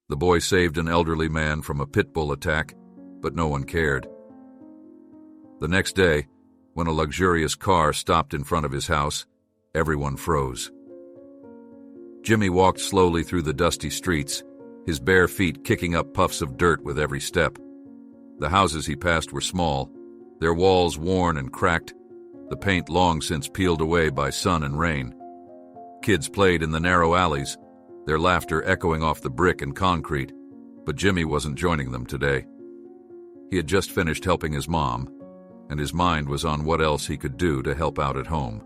The boy saved an elderly man from a Pitbull attack, but no one cared. The next day, when a luxurious car stopped in front of his house, everyone froze. Jimmy walked slowly through the dusty streets, his bare feet kicking up puffs of dirt with every step. The houses he passed were small, their walls worn and cracked, the paint long since peeled away by sun and rain. Kids played in the narrow alleys, their laughter echoing off the brick and concrete, but Jimmy wasn't joining them today. He had just finished helping his mom, and his mind was on what else he could do to help out at home.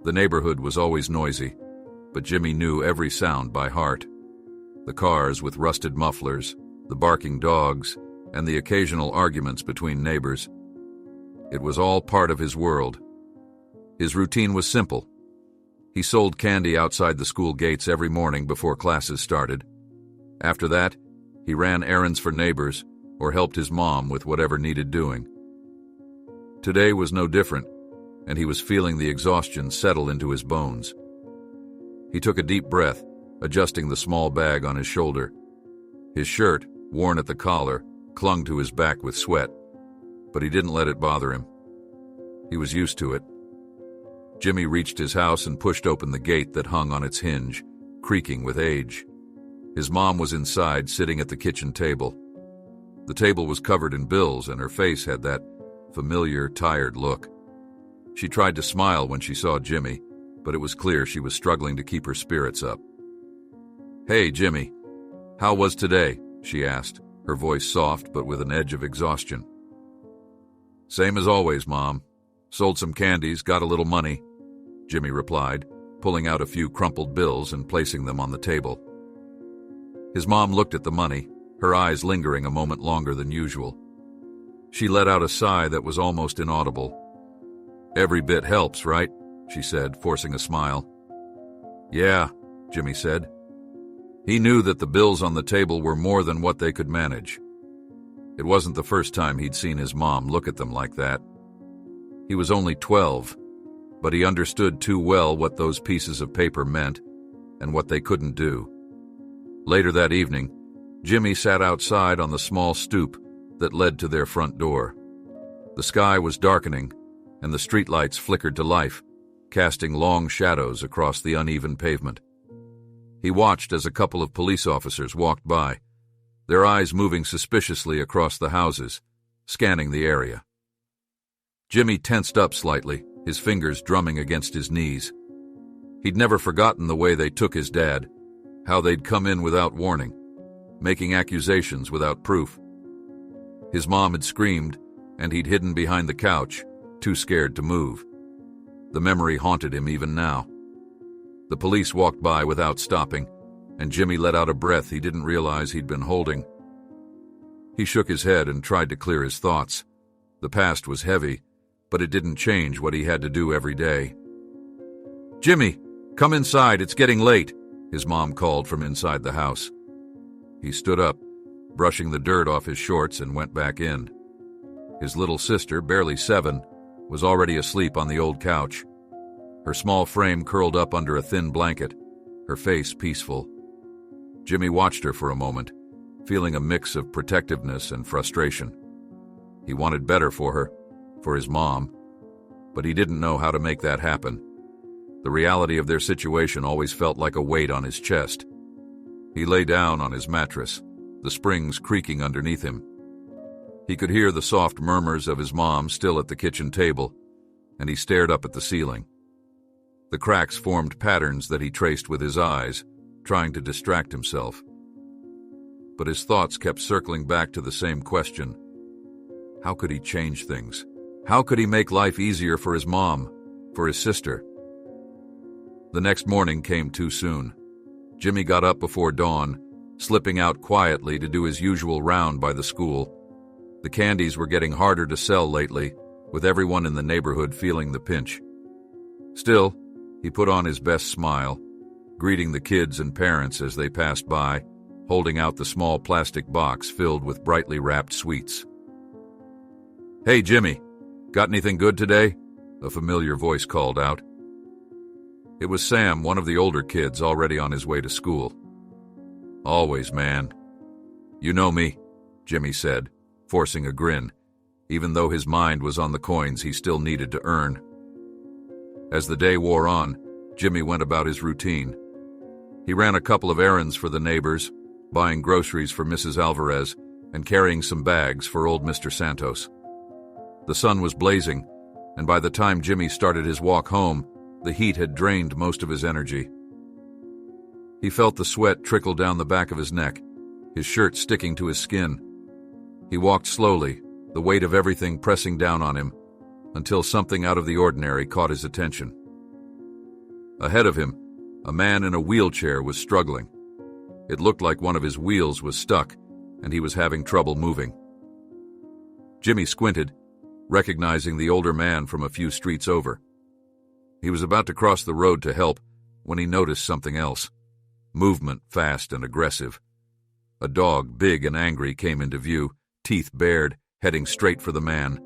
The neighborhood was always noisy, but Jimmy knew every sound by heart. The cars with rusted mufflers, the barking dogs, and the occasional arguments between neighbors. It was all part of his world. His routine was simple. He sold candy outside the school gates every morning before classes started. After that, he ran errands for neighbors or helped his mom with whatever needed doing. Today was no different, and he was feeling the exhaustion settle into his bones. He took a deep breath, adjusting the small bag on his shoulder. His shirt, worn at the collar, clung to his back with sweat, but he didn't let it bother him. He was used to it. Jimmy reached his house and pushed open the gate that hung on its hinge, creaking with age. His mom was inside, sitting at the kitchen table. The table was covered in bills, and her face had that familiar, tired look. She tried to smile when she saw Jimmy, but it was clear she was struggling to keep her spirits up. "Hey, Jimmy, how was today?" she asked, her voice soft but with an edge of exhaustion. "Same as always, Mom. Sold some candies, got a little money," Jimmy replied, pulling out a few crumpled bills and placing them on the table. His mom looked at the money, her eyes lingering a moment longer than usual. She let out a sigh that was almost inaudible. "Every bit helps, right?" she said, forcing a smile. "Yeah," Jimmy said. He knew that the bills on the table were more than what they could manage. It wasn't the first time he'd seen his mom look at them like that. He was only 12, but he understood too well what those pieces of paper meant and what they couldn't do. Later that evening, Jimmy sat outside on the small stoop that led to their front door. The sky was darkening, and the streetlights flickered to life, casting long shadows across the uneven pavement. He watched as a couple of police officers walked by, their eyes moving suspiciously across the houses, scanning the area. Jimmy tensed up slightly, his fingers drumming against his knees. He'd never forgotten the way they took his dad, how they'd come in without warning, making accusations without proof. His mom had screamed, and he'd hidden behind the couch, too scared to move. The memory haunted him even now. The police walked by without stopping, and Jimmy let out a breath he didn't realize he'd been holding. He shook his head and tried to clear his thoughts. The past was heavy, but it didn't change what he had to do every day. "Jimmy, come inside, it's getting late," his mom called from inside the house. He stood up, brushing the dirt off his shorts, and went back in. His little sister, barely 7, was already asleep on the old couch. Her small frame curled up under a thin blanket, her face peaceful. Jimmy watched her for a moment, feeling a mix of protectiveness and frustration. He wanted better for her, for his mom, but he didn't know how to make that happen. The reality of their situation always felt like a weight on his chest. He lay down on his mattress, the springs creaking underneath him. He could hear the soft murmurs of his mom still at the kitchen table, and he stared up at the ceiling. The cracks formed patterns that he traced with his eyes, trying to distract himself. But his thoughts kept circling back to the same question. How could he change things? How could he make life easier for his mom, for his sister? The next morning came too soon. Jimmy got up before dawn, slipping out quietly to do his usual round by the school. The candies were getting harder to sell lately, with everyone in the neighborhood feeling the pinch. Still, he put on his best smile, greeting the kids and parents as they passed by, holding out the small plastic box filled with brightly wrapped sweets. "Hey, Jimmy, got anything good today?" a familiar voice called out. It was Sam, one of the older kids already on his way to school. Always, man. You know me, Jimmy said, forcing a grin, even though his mind was on the coins he still needed to earn. As the day wore on, Jimmy went about his routine. He ran a couple of errands for the neighbors, buying groceries for Mrs. Alvarez and carrying some bags for old Mr. Santos. The sun was blazing, and by the time Jimmy started his walk home, the heat had drained most of his energy. He felt the sweat trickle down the back of his neck, his shirt sticking to his skin. He walked slowly, the weight of everything pressing down on him, until something out of the ordinary caught his attention. Ahead of him, a man in a wheelchair was struggling. It looked like one of his wheels was stuck, and he was having trouble moving. Jimmy squinted, recognizing the older man from a few streets over. He was about to cross the road to help when he noticed something else. Movement fast and aggressive. A dog, big and angry, came into view, teeth bared, heading straight for the man.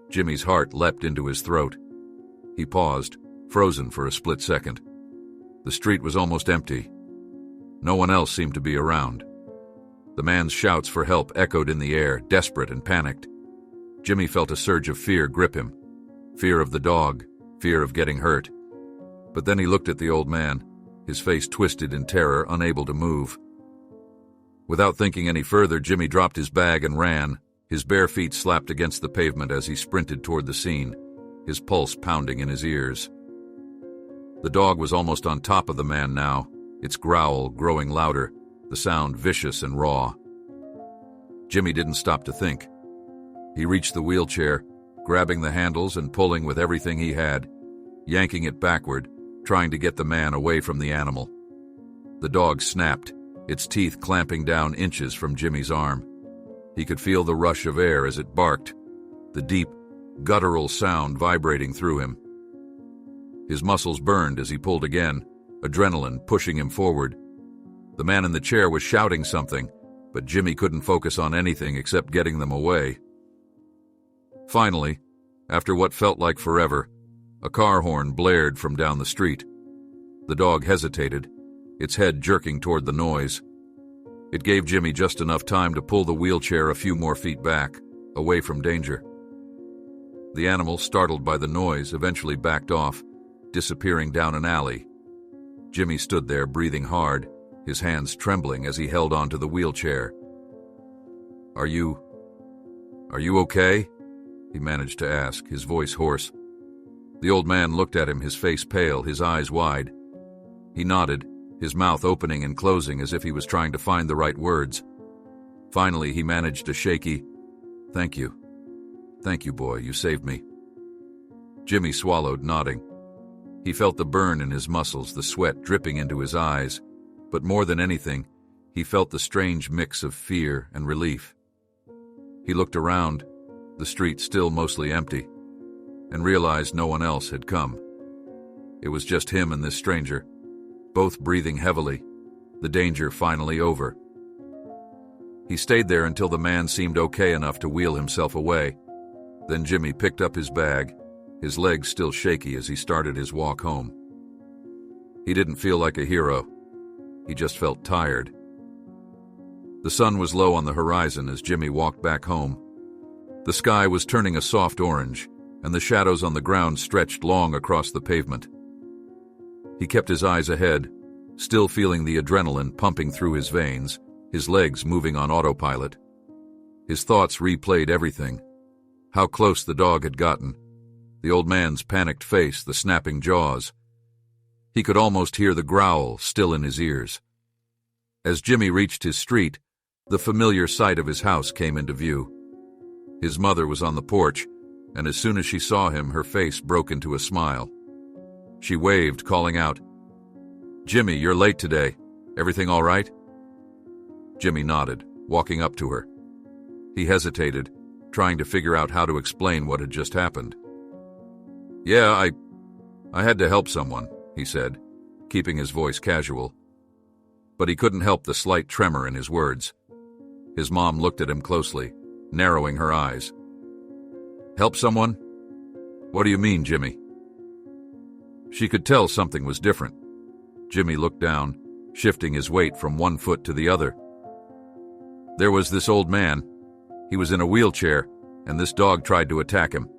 Jimmy's heart leapt into his throat. He paused, frozen for a split second. The street was almost empty. No one else seemed to be around. The man's shouts for help echoed in the air, desperate and panicked. Jimmy felt a surge of fear grip him. Fear of the dog, fear of getting hurt. But then he looked at the old man, his face twisted in terror, unable to move. Without thinking any further, Jimmy dropped his bag and ran. His bare feet slapped against the pavement as he sprinted toward the scene, his pulse pounding in his ears. The dog was almost on top of the man now, its growl growing louder, the sound vicious and raw. Jimmy didn't stop to think. He reached the wheelchair, grabbing the handles and pulling with everything he had, yanking it backward, trying to get the man away from the animal. The dog snapped, its teeth clamping down inches from Jimmy's arm. He could feel the rush of air as it barked, the deep, guttural sound vibrating through him. His muscles burned as he pulled again, adrenaline pushing him forward. The man in the chair was shouting something, but Jimmy couldn't focus on anything except getting them away. Finally, after what felt like forever, a car horn blared from down the street. The dog hesitated, its head jerking toward the noise. It gave Jimmy just enough time to pull the wheelchair a few more feet back, away from danger. The animal, startled by the noise, eventually backed off, disappearing down an alley. Jimmy stood there, breathing hard, his hands trembling as he held onto the wheelchair. Are you okay?" he managed to ask, his voice hoarse. The old man looked at him, his face pale, his eyes wide. He nodded, his mouth opening and closing as if he was trying to find the right words. Finally, he managed a shaky, "Thank you. Thank you, boy, you saved me." Jimmy swallowed, nodding. He felt the burn in his muscles, the sweat dripping into his eyes, but more than anything, he felt the strange mix of fear and relief. He looked around, the street still mostly empty, and realized no one else had come. It was just him and this stranger, both breathing heavily, the danger finally over. He stayed there until the man seemed okay enough to wheel himself away. Then Jimmy picked up his bag, his legs still shaky as he started his walk home. He didn't feel like a hero. He just felt tired. The sun was low on the horizon as Jimmy walked back home. The sky was turning a soft orange, and the shadows on the ground stretched long across the pavement. He kept his eyes ahead, still feeling the adrenaline pumping through his veins, his legs moving on autopilot. His thoughts replayed everything. How close the dog had gotten. The old man's panicked face, the snapping jaws. He could almost hear the growl still in his ears. As Jimmy reached his street, the familiar sight of his house came into view. His mother was on the porch, and as soon as she saw him, her face broke into a smile. She waved, calling out, "Jimmy, you're late today. Everything all right?" Jimmy nodded, walking up to her. He hesitated, trying to figure out how to explain what had just happened. "Yeah, I had to help someone," he said, keeping his voice casual. But he couldn't help the slight tremor in his words. His mom looked at him closely, narrowing her eyes. "Help someone? What do you mean, Jimmy?" She could tell something was different. Jimmy looked down, shifting his weight from one foot to the other. There was this old man. He was in a wheelchair, and this dog tried to attack him.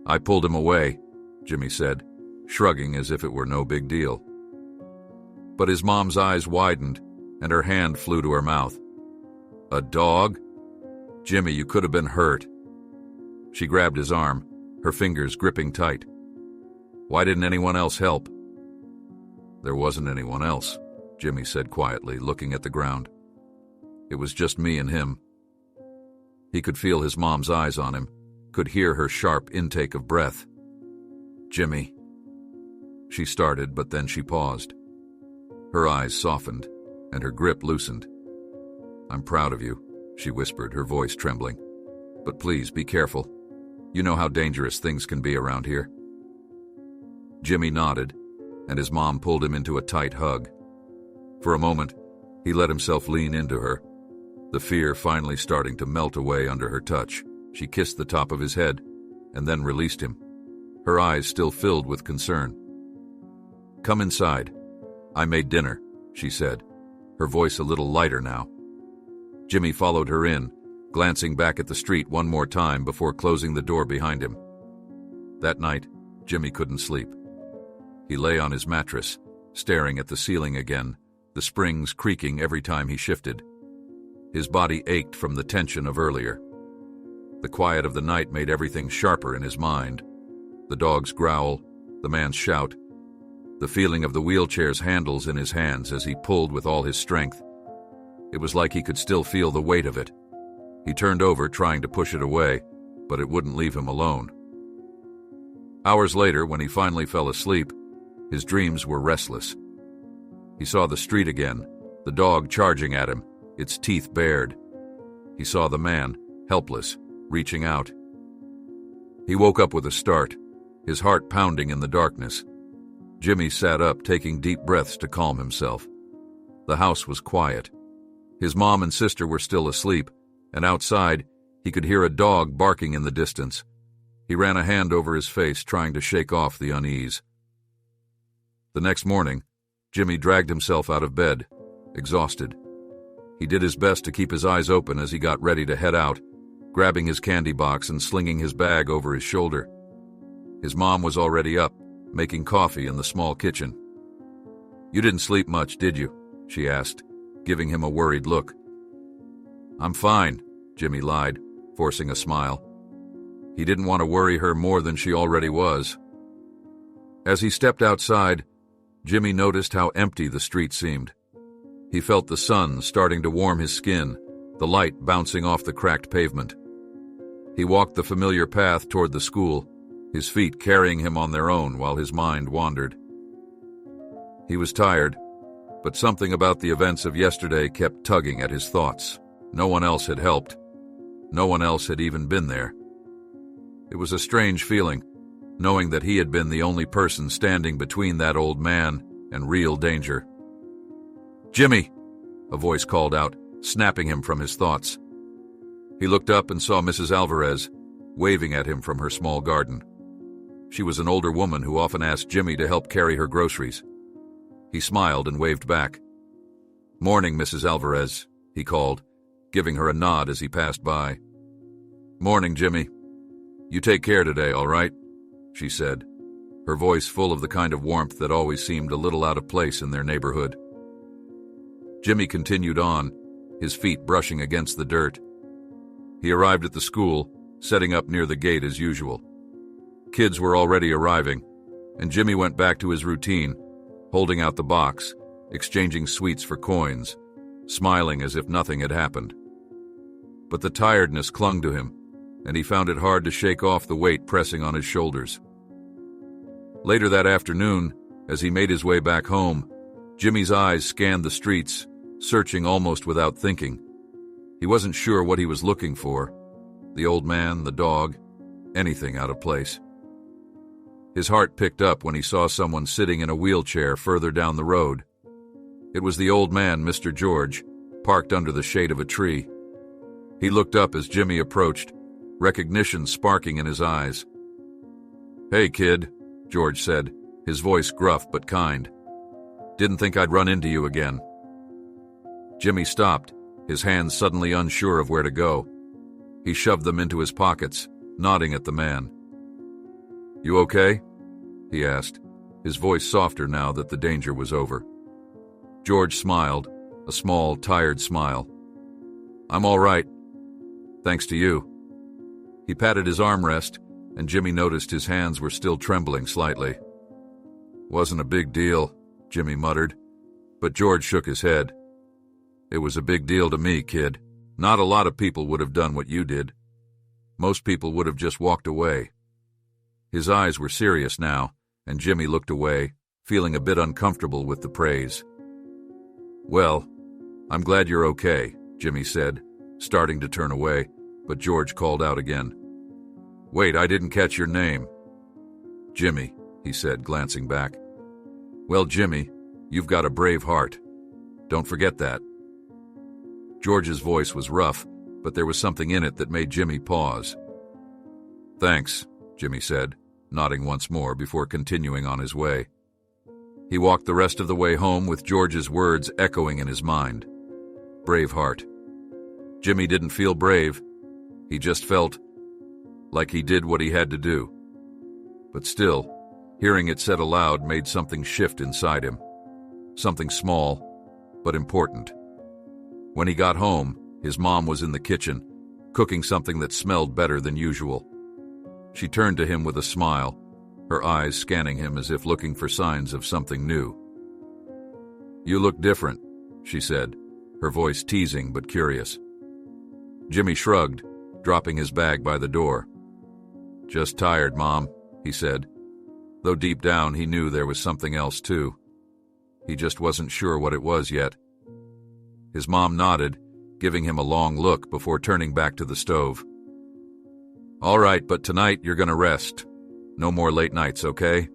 I pulled him away, Jimmy said, shrugging as if it were no big deal. But his mom's eyes widened, and her hand flew to her mouth. A dog? Jimmy, you could have been hurt. She grabbed his arm, her fingers gripping tight. Why didn't anyone else help? There wasn't anyone else, Jimmy said quietly, looking at the ground. It was just me and him. He could feel his mom's eyes on him, could hear her sharp intake of breath. Jimmy. She started, but then she paused. Her eyes softened, and her grip loosened. I'm proud of you, she whispered, her voice trembling. But please be careful. You know how dangerous things can be around here. Jimmy nodded, and his mom pulled him into a tight hug. For a moment, he let himself lean into her, the fear finally starting to melt away under her touch. She kissed the top of his head, and then released him, her eyes still filled with concern. Come inside. I made dinner, she said, her voice a little lighter now. Jimmy followed her in, glancing back at the street one more time before closing the door behind him. That night, Jimmy couldn't sleep. He lay on his mattress, staring at the ceiling again, the springs creaking every time he shifted. His body ached from the tension of earlier. The quiet of the night made everything sharper in his mind. The dog's growl, the man's shout, the feeling of the wheelchair's handles in his hands as he pulled with all his strength. It was like he could still feel the weight of it. He turned over, trying to push it away, but it wouldn't leave him alone. Hours later, when he finally fell asleep, his dreams were restless. He saw the street again, the dog charging at him, its teeth bared. He saw the man, helpless, reaching out. He woke up with a start, his heart pounding in the darkness. Jimmy sat up, taking deep breaths to calm himself. The house was quiet. His mom and sister were still asleep, and outside, he could hear a dog barking in the distance. He ran a hand over his face, trying to shake off the unease. The next morning, Jimmy dragged himself out of bed, exhausted. He did his best to keep his eyes open as he got ready to head out, grabbing his candy box and slinging his bag over his shoulder. His mom was already up, making coffee in the small kitchen. You didn't sleep much, did you? She asked, giving him a worried look. I'm fine, Jimmy lied, forcing a smile. He didn't want to worry her more than she already was. As he stepped outside, Jimmy noticed how empty the street seemed. He felt the sun starting to warm his skin, the light bouncing off the cracked pavement. He walked the familiar path toward the school, his feet carrying him on their own while his mind wandered. He was tired, but something about the events of yesterday kept tugging at his thoughts. No one else had helped. No one else had even been there. It was a strange feeling, knowing that he had been the only person standing between that old man and real danger. Jimmy! A voice called out, snapping him from his thoughts. He looked up and saw Mrs. Alvarez, waving at him from her small garden. She was an older woman who often asked Jimmy to help carry her groceries. He smiled and waved back. Morning, Mrs. Alvarez, he called, giving her a nod as he passed by. Morning, Jimmy. You take care today, all right? She said, her voice full of the kind of warmth that always seemed a little out of place in their neighborhood. Jimmy continued on, his feet brushing against the dirt. He arrived at the school, setting up near the gate as usual. Kids were already arriving, and Jimmy went back to his routine, holding out the box, exchanging sweets for coins, smiling as if nothing had happened. But the tiredness clung to him, and he found it hard to shake off the weight pressing on his shoulders. Later that afternoon, as he made his way back home, Jimmy's eyes scanned the streets, searching almost without thinking. He wasn't sure what he was looking for. The old man, the dog, anything out of place. His heart picked up when he saw someone sitting in a wheelchair further down the road. It was the old man, Mr. George, parked under the shade of a tree. He looked up as Jimmy approached, recognition sparking in his eyes. Hey, kid, George said, his voice gruff but kind. Didn't think I'd run into you again. Jimmy stopped, his hands suddenly unsure of where to go. He shoved them into his pockets, nodding at the man. "You okay?" he asked, his voice softer now that the danger was over. George smiled, a small, tired smile. "I'm all right. Thanks to you." He patted his armrest, and Jimmy noticed his hands were still trembling slightly. "Wasn't a big deal," Jimmy muttered, but George shook his head. "It was a big deal to me, kid. Not a lot of people would have done what you did. Most people would have just walked away." His eyes were serious now, and Jimmy looked away, feeling a bit uncomfortable with the praise. "Well, I'm glad you're okay," Jimmy said, starting to turn away, but George called out again. "Wait, I didn't catch your name." "Jimmy," he said, glancing back. "Well, Jimmy, you've got a brave heart. Don't forget that." George's voice was rough, but there was something in it that made Jimmy pause. "Thanks," Jimmy said, nodding once more before continuing on his way. He walked the rest of the way home with George's words echoing in his mind. Brave heart. Jimmy didn't feel brave. He just felt like he did what he had to do. But still, hearing it said aloud made something shift inside him. Something small, but important. When he got home, his mom was in the kitchen, cooking something that smelled better than usual. She turned to him with a smile, her eyes scanning him as if looking for signs of something new. "You look different," she said, her voice teasing but curious. Jimmy shrugged, dropping his bag by the door. "Just tired, Mom," he said, though deep down he knew there was something else too. He just wasn't sure what it was yet. His mom nodded, giving him a long look before turning back to the stove. "All right, but tonight you're gonna rest. No more late nights, okay?"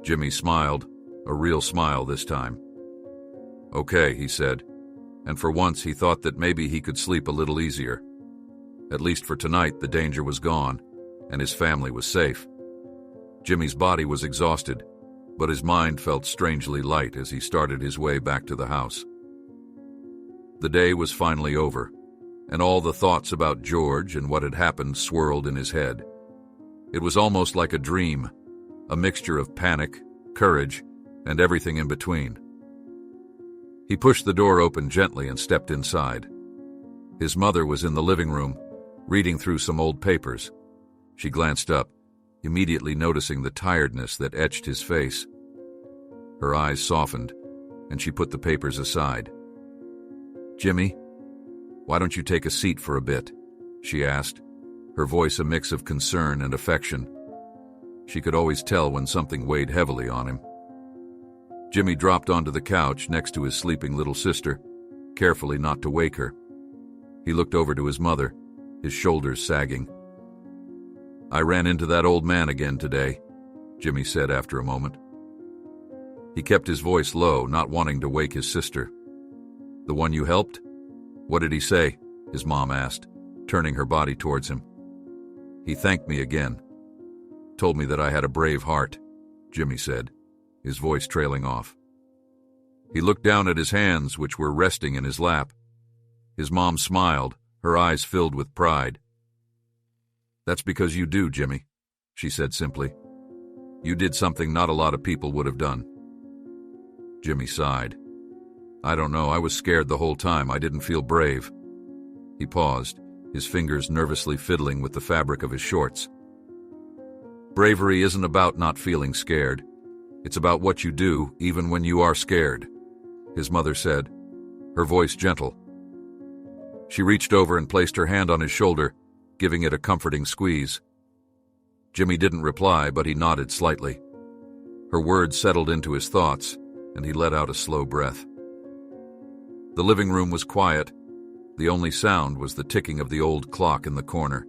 Jimmy smiled, a real smile this time. "Okay," he said, and for once he thought that maybe he could sleep a little easier. At least for tonight the danger was gone, and his family was safe. Jimmy's body was exhausted, but his mind felt strangely light as he started his way back to the house. The day was finally over, and all the thoughts about George and what had happened swirled in his head. It was almost like a dream, a mixture of panic, courage, and everything in between. He pushed the door open gently and stepped inside. His mother was in the living room, reading through some old papers. She glanced up, immediately noticing the tiredness that etched his face. Her eyes softened, and she put the papers aside. "Jimmy, why don't you take a seat for a bit?" she asked, her voice a mix of concern and affection. She could always tell when something weighed heavily on him. Jimmy dropped onto the couch next to his sleeping little sister, carefully not to wake her. He looked over to his mother, his shoulders sagging. "I ran into that old man again today," Jimmy said after a moment. He kept his voice low, not wanting to wake his sister. "The one you helped? What did he say?" his mom asked, turning her body towards him. "He thanked me again. Told me that I had a brave heart," Jimmy said, his voice trailing off. He looked down at his hands, which were resting in his lap. His mom smiled, her eyes filled with pride. "That's because you do, Jimmy," she said simply. "You did something not a lot of people would have done." Jimmy sighed. "I don't know, I was scared the whole time. I didn't feel brave." He paused, his fingers nervously fiddling with the fabric of his shorts. "Bravery isn't about not feeling scared. It's about what you do even when you are scared," his mother said, her voice gentle. She reached over and placed her hand on his shoulder, giving it a comforting squeeze. Jimmy didn't reply, but he nodded slightly. Her words settled into his thoughts, and he let out a slow breath. The living room was quiet. The only sound was the ticking of the old clock in the corner.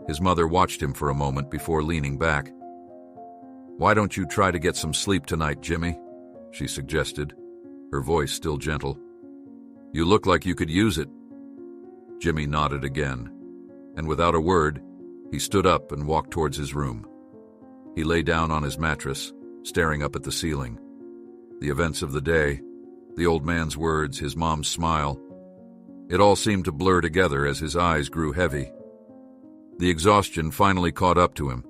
His mother watched him for a moment before leaning back. "Why don't you try to get some sleep tonight, Jimmy?" she suggested, her voice still gentle. "You look like you could use it." Jimmy nodded again, and without a word, he stood up and walked towards his room. He lay down on his mattress, staring up at the ceiling. The events of the day, The old man's words, his mom's smile. It all seemed to blur together as his eyes grew heavy. The exhaustion finally caught up to him,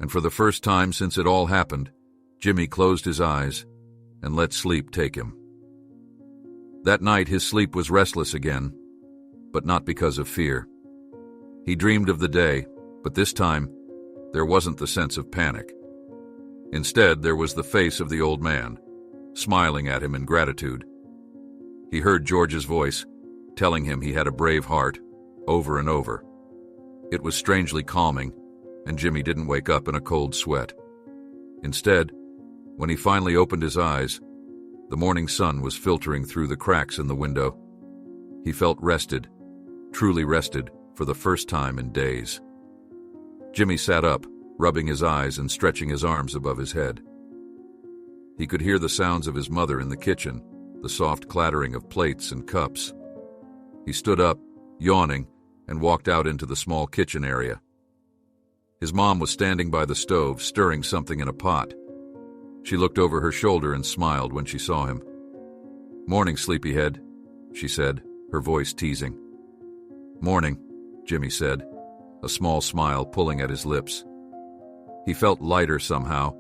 and for the first time since it all happened, Jimmy closed his eyes and let sleep take him. That night his sleep was restless again, but not because of fear. He dreamed of the day, but this time there wasn't the sense of panic. Instead, there was the face of the old man, smiling at him in gratitude. He heard George's voice, telling him he had a brave heart, over and over. It was strangely calming, and Jimmy didn't wake up in a cold sweat. Instead, when he finally opened his eyes, the morning sun was filtering through the cracks in the window. He felt rested, truly rested, for the first time in days. Jimmy sat up, rubbing his eyes and stretching his arms above his head. He could hear the sounds of his mother in the kitchen, the soft clattering of plates and cups. He stood up, yawning, and walked out into the small kitchen area. His mom was standing by the stove, stirring something in a pot. She looked over her shoulder and smiled when she saw him. "Morning, sleepyhead," she said, her voice teasing. "Morning," Jimmy said, a small smile pulling at his lips. He felt lighter somehow.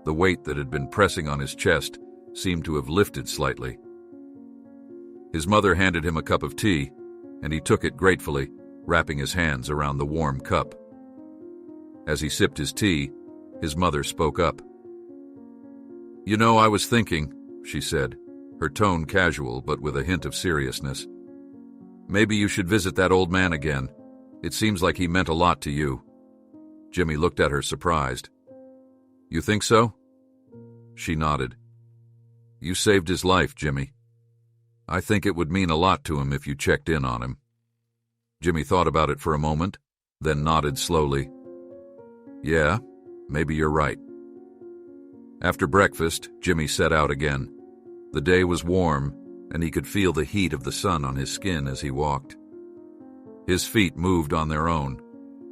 The weight that had been pressing on his chest seemed to have lifted slightly. His mother handed him a cup of tea, and he took it gratefully, wrapping his hands around the warm cup. As he sipped his tea, his mother spoke up. "You know, I was thinking," she said, her tone casual but with a hint of seriousness. "Maybe you should visit that old man again. It seems like he meant a lot to you." Jimmy looked at her surprised. "You think so?" She nodded. "You saved his life, Jimmy. I think it would mean a lot to him if you checked in on him." Jimmy thought about it for a moment, then nodded slowly. "Yeah, maybe you're right." After breakfast, Jimmy set out again. The day was warm, and he could feel the heat of the sun on his skin as he walked. His feet moved on their own,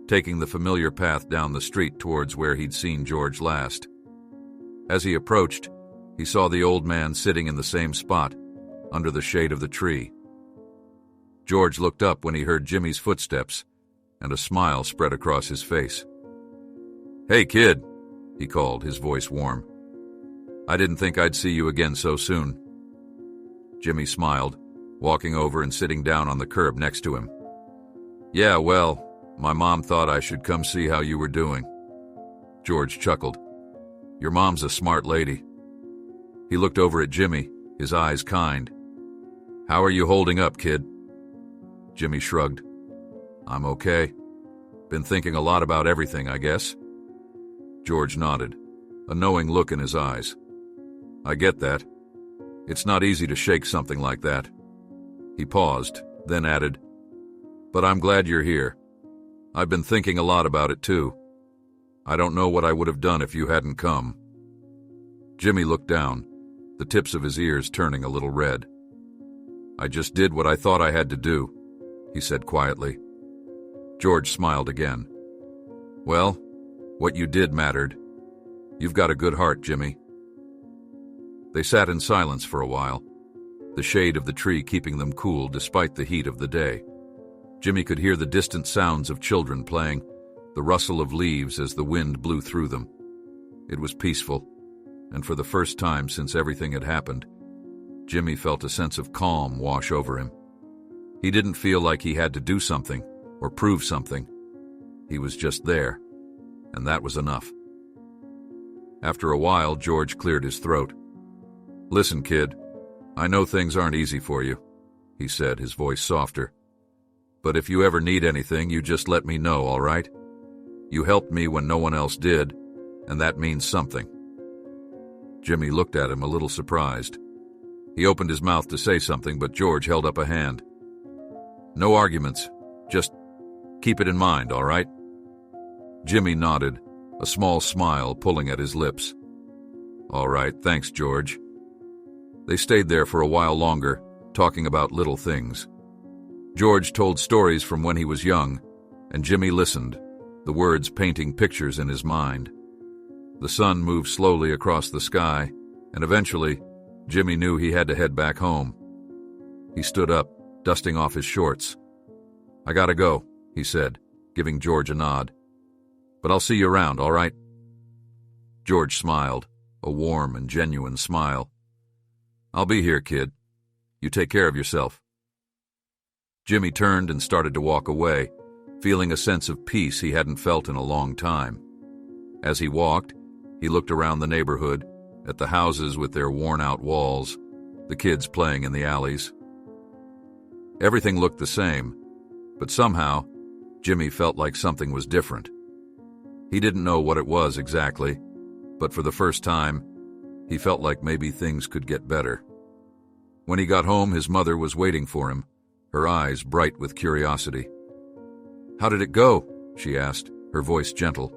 taking the familiar path down the street towards where he'd seen George last. As he approached, he saw the old man sitting in the same spot, under the shade of the tree. George looked up when he heard Jimmy's footsteps, and a smile spread across his face. "Hey, kid," he called, his voice warm. "I didn't think I'd see you again so soon." Jimmy smiled, walking over and sitting down on the curb next to him. "Yeah, well, my mom thought I should come see how you were doing." George chuckled. "Your mom's a smart lady." He looked over at Jimmy, his eyes kind. "How are you holding up, kid?" Jimmy shrugged. "I'm okay. Been thinking a lot about everything, I guess." George nodded, a knowing look in his eyes. "I get that. It's not easy to shake something like that." He paused, then added, "But I'm glad you're here. I've been thinking a lot about it, too. I don't know what I would have done if you hadn't come." Jimmy looked down, the tips of his ears turning a little red. "I just did what I thought I had to do," he said quietly. George smiled again. "Well, what you did mattered. You've got a good heart, Jimmy." They sat in silence for a while, the shade of the tree keeping them cool despite the heat of the day. Jimmy could hear the distant sounds of children playing, the rustle of leaves as the wind blew through them. It was peaceful, and for the first time since everything had happened, Jimmy felt a sense of calm wash over him. He didn't feel like he had to do something or prove something. He was just there, and that was enough. After a while, George cleared his throat. "Listen, kid, I know things aren't easy for you," he said, his voice softer. "But if you ever need anything, you just let me know, all right? You helped me when no one else did, and that means something." Jimmy looked at him a little surprised. He opened his mouth to say something, but George held up a hand. "No arguments. Just keep it in mind, all right?" Jimmy nodded, a small smile pulling at his lips. "All right, thanks, George." They stayed there for a while longer, talking about little things. George told stories from when he was young, and Jimmy listened, the words painting pictures in his mind. The sun moved slowly across the sky, and eventually, Jimmy knew he had to head back home. He stood up, dusting off his shorts. "I gotta go," he said, giving George a nod. "But I'll see you around, all right?" George smiled, a warm and genuine smile. "I'll be here, kid. You take care of yourself." Jimmy turned and started to walk away, feeling a sense of peace he hadn't felt in a long time. As he walked, he looked around the neighborhood, at the houses with their worn-out walls, the kids playing in the alleys. Everything looked the same, but somehow, Jimmy felt like something was different. He didn't know what it was exactly, but for the first time, he felt like maybe things could get better. When he got home, his mother was waiting for him, her eyes bright with curiosity. "How did it go?" she asked, her voice gentle.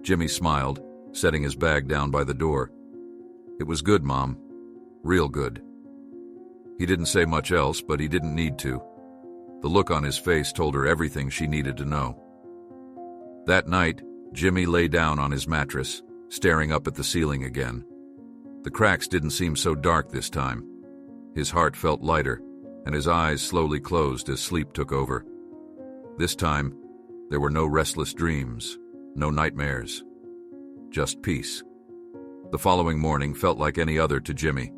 Jimmy smiled, setting his bag down by the door. "It was good, Mom. Real good." He didn't say much else, but he didn't need to. The look on his face told her everything she needed to know. That night, Jimmy lay down on his mattress, staring up at the ceiling again. The cracks didn't seem so dark this time. His heart felt lighter, and his eyes slowly closed as sleep took over. This time, there were no restless dreams, no nightmares, just peace. The following morning felt like any other to Jimmy.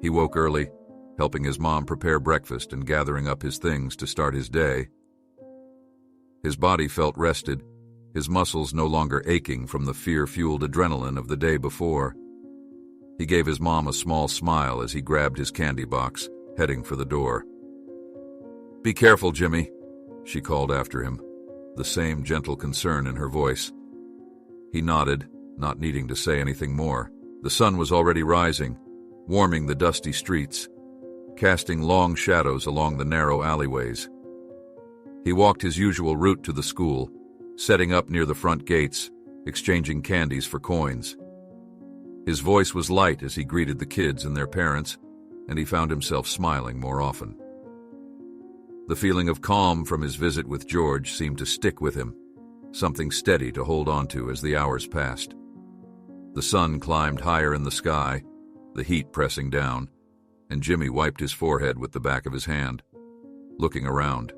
He woke early, helping his mom prepare breakfast and gathering up his things to start his day. His body felt rested, his muscles no longer aching from the fear-fueled adrenaline of the day before. He gave his mom a small smile as he grabbed his candy box, heading for the door. "Be careful, Jimmy," she called after him, the same gentle concern in her voice. He nodded, not needing to say anything more. The sun was already rising, warming the dusty streets, casting long shadows along the narrow alleyways. He walked his usual route to the school, setting up near the front gates, exchanging candies for coins. His voice was light as he greeted the kids and their parents, and he found himself smiling more often. The feeling of calm from his visit with George seemed to stick with him, something steady to hold on to as the hours passed. The sun climbed higher in the sky, the heat pressing down, and Jimmy wiped his forehead with the back of his hand, looking around.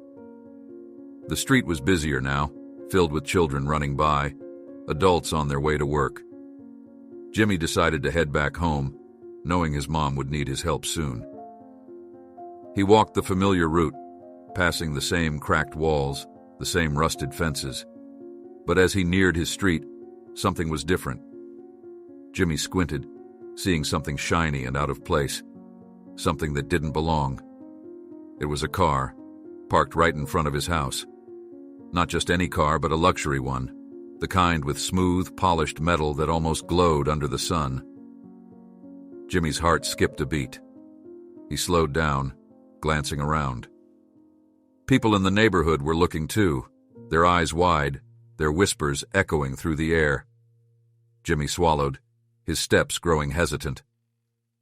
The street was busier now, filled with children running by, adults on their way to work. Jimmy decided to head back home, knowing his mom would need his help soon. He walked the familiar route, passing the same cracked walls, the same rusted fences. But as he neared his street, something was different. Jimmy squinted, seeing something shiny and out of place, something that didn't belong. It was a car, parked right in front of his house. Not just any car, but a luxury one, the kind with smooth, polished metal that almost glowed under the sun. Jimmy's heart skipped a beat. He slowed down, glancing around. People in the neighborhood were looking too, their eyes wide, their whispers echoing through the air. Jimmy swallowed, his steps growing hesitant.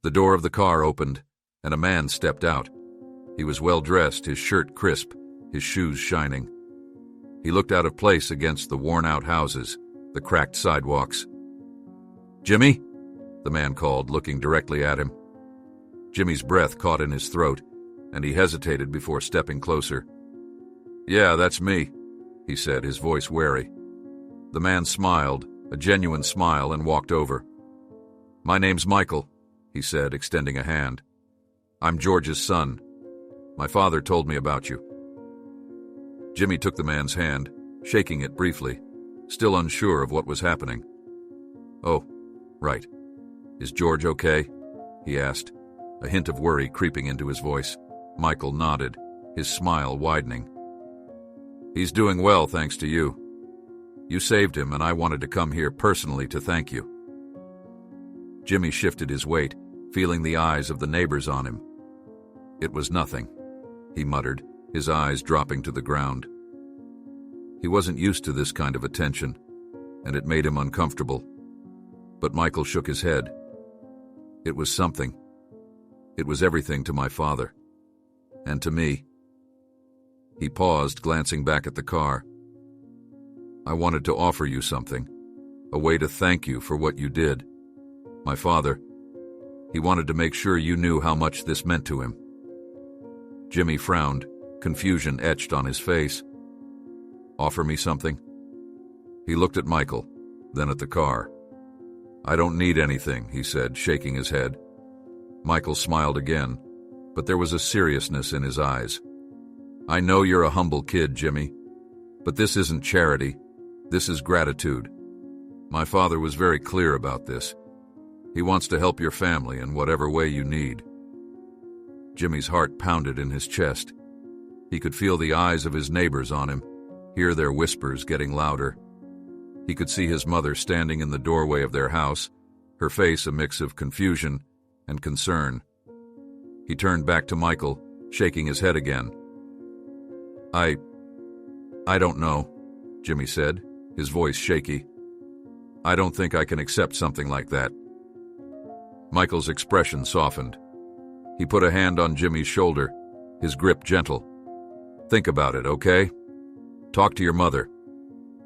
The door of the car opened, and a man stepped out. He was well-dressed, his shirt crisp, his shoes shining. He looked out of place against the worn-out houses, the cracked sidewalks. "Jimmy?" the man called, looking directly at him. Jimmy's breath caught in his throat, and he hesitated before stepping closer. "Yeah, that's me," he said, his voice wary. The man smiled, a genuine smile, and walked over. "My name's Michael," he said, extending a hand. "I'm George's son. My father told me about you." Jimmy took the man's hand, shaking it briefly, still unsure of what was happening. "Oh, right. Is George okay?" he asked, a hint of worry creeping into his voice. Michael nodded, his smile widening. "He's doing well, thanks to you. You saved him, and I wanted to come here personally to thank you." Jimmy shifted his weight, feeling the eyes of the neighbors on him. "It was nothing," he muttered, his eyes dropping to the ground. He wasn't used to this kind of attention, and it made him uncomfortable. But Michael shook his head. "It was something. It was everything to my father. And to me." He paused, glancing back at the car. "I wanted to offer you something, a way to thank you for what you did. My father..." He wanted to make sure you knew how much this meant to him." Jimmy frowned, confusion etched on his face. "Offer me something?" He looked at Michael, then at the car. "I don't need anything," he said, shaking his head. Michael smiled again, but there was a seriousness in his eyes. "I know you're a humble kid, Jimmy, but this isn't charity. This is gratitude. My father was very clear about this. He wants to help your family in whatever way you need." Jimmy's heart pounded in his chest. He could feel the eyes of his neighbors on him, hear their whispers getting louder. He could see his mother standing in the doorway of their house, her face a mix of confusion and concern. He turned back to Michael, shaking his head again. I don't know," Jimmy said, his voice shaky. "I don't think I can accept something like that." Michael's expression softened. He put a hand on Jimmy's shoulder, his grip gentle. "Think about it, okay? Talk to your mother.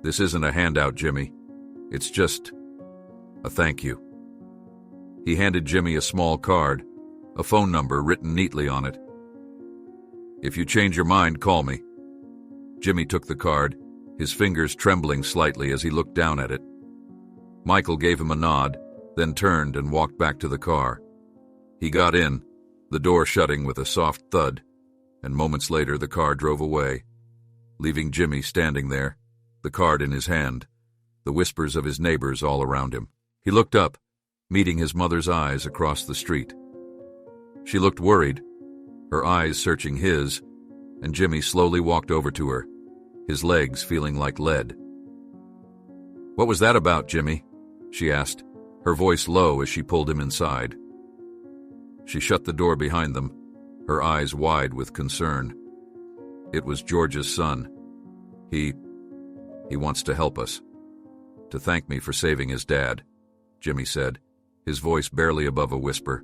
This isn't a handout, Jimmy. It's just a thank you." He handed Jimmy a small card, a phone number written neatly on it. "If you change your mind, call me." Jimmy took the card, his fingers trembling slightly as he looked down at it. Michael gave him a nod, then turned and walked back to the car. He got in, the door shutting with a soft thud, and moments later the car drove away, leaving Jimmy standing there, the card in his hand, the whispers of his neighbors all around him. He looked up, meeting his mother's eyes across the street. She looked worried, her eyes searching his, and Jimmy slowly walked over to her, his legs feeling like lead. "What was that about, Jimmy?" she asked, her voice low as she pulled him inside. She shut the door behind them, her eyes wide with concern. "It was George's son. He wants to help us. To thank me for saving his dad," Jimmy said, his voice barely above a whisper.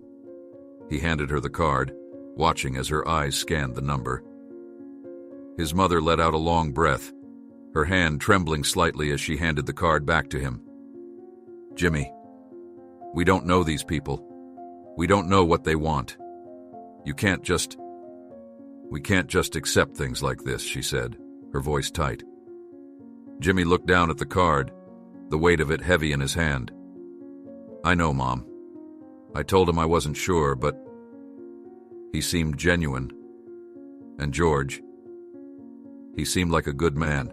He handed her the card, watching as her eyes scanned the number. His mother let out a long breath, her hand trembling slightly as she handed the card back to him. "Jimmy, we don't know these people. We don't know what they want. We can't just accept things like this," she said, her voice tight. Jimmy looked down at the card, the weight of it heavy in his hand. "I know, Mom. I told him I wasn't sure, but he seemed genuine. And George, he seemed like a good man."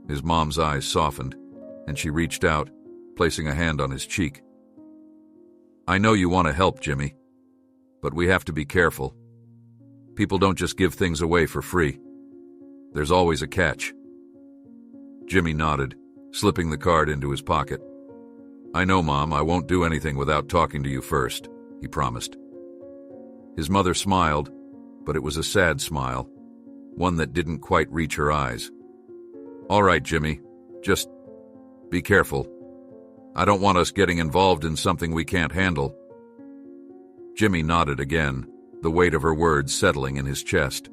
His mom's eyes softened, and she reached out, placing a hand on his cheek. "I know you want to help, Jimmy, but we have to be careful. People don't just give things away for free. There's always a catch." Jimmy nodded, slipping the card into his pocket. "I know, Mom, I won't do anything without talking to you first," he promised. His mother smiled, but it was a sad smile, one that didn't quite reach her eyes. "All right, Jimmy, just be careful. I don't want us getting involved in something we can't handle." Jimmy nodded again, the weight of her words settling in his chest.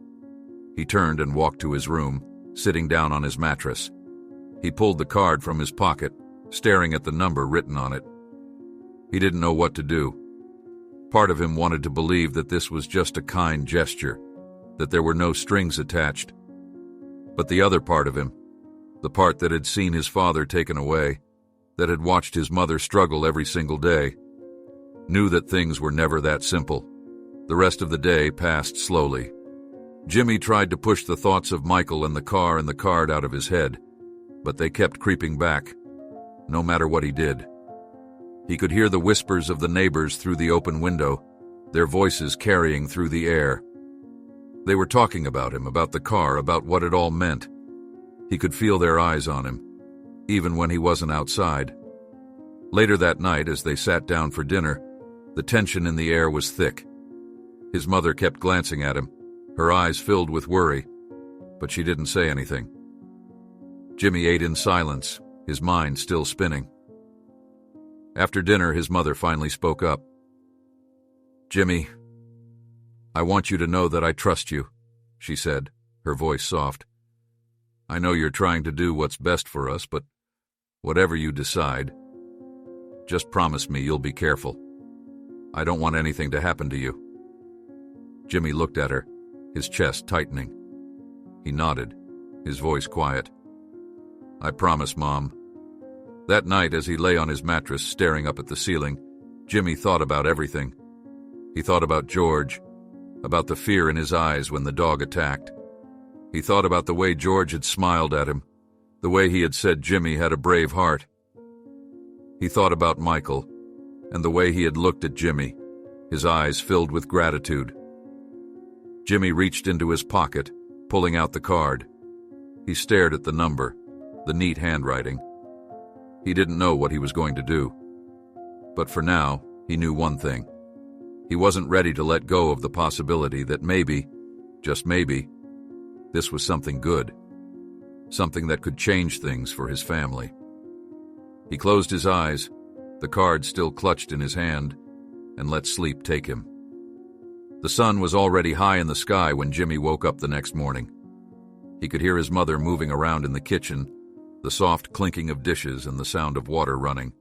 He turned and walked to his room, sitting down on his mattress. He pulled the card from his pocket, staring at the number written on it. He didn't know what to do. Part of him wanted to believe that this was just a kind gesture, that there were no strings attached. But the other part of him, the part that had seen his father taken away, that had watched his mother struggle every single day, knew that things were never that simple. The rest of the day passed slowly. Jimmy tried to push the thoughts of Michael and the car and the card out of his head, but they kept creeping back, no matter what he did. He could hear the whispers of the neighbors through the open window, their voices carrying through the air. They were talking about him, about the car, about what it all meant. He could feel their eyes on him, even when he wasn't outside. Later that night, as they sat down for dinner, the tension in the air was thick. His mother kept glancing at him, her eyes filled with worry, but she didn't say anything. Jimmy ate in silence, his mind still spinning. After dinner, his mother finally spoke up. "Jimmy, I want you to know that I trust you," she said, her voice soft. "I know you're trying to do what's best for us, but whatever you decide, just promise me you'll be careful." I don't want anything to happen to you." Jimmy looked at her, his chest tightening. He nodded, his voice quiet. "I promise, Mom." That night, as he lay on his mattress staring up at the ceiling, Jimmy thought about everything. He thought about George, about the fear in his eyes when the dog attacked. He thought about the way George had smiled at him, the way he had said Jimmy had a brave heart. He thought about Michael, and the way he had looked at Jimmy, his eyes filled with gratitude. Jimmy reached into his pocket, pulling out the card. He stared at the number, the neat handwriting. He didn't know what he was going to do. But for now, he knew one thing. He wasn't ready to let go of the possibility that maybe, just maybe, this was something good, something that could change things for his family. He closed his eyes, the card still clutched in his hand, and let sleep take him. The sun was already high in the sky when Jimmy woke up the next morning. He could hear his mother moving around in the kitchen, the soft clinking of dishes and the sound of water running.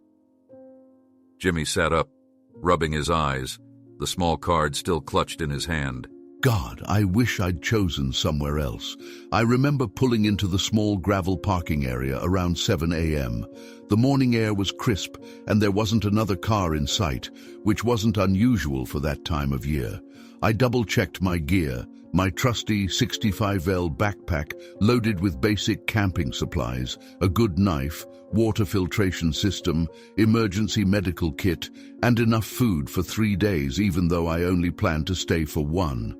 Jimmy sat up, rubbing his eyes, the small card still clutched in his hand. God, I wish I'd chosen somewhere else. I remember pulling into the small gravel parking area around 7 a.m. The morning air was crisp, and there wasn't another car in sight, which wasn't unusual for that time of year. I double-checked my gear, my trusty 65L backpack loaded with basic camping supplies, a good knife, water filtration system, emergency medical kit, and enough food for 3 days, even though I only planned to stay for 1.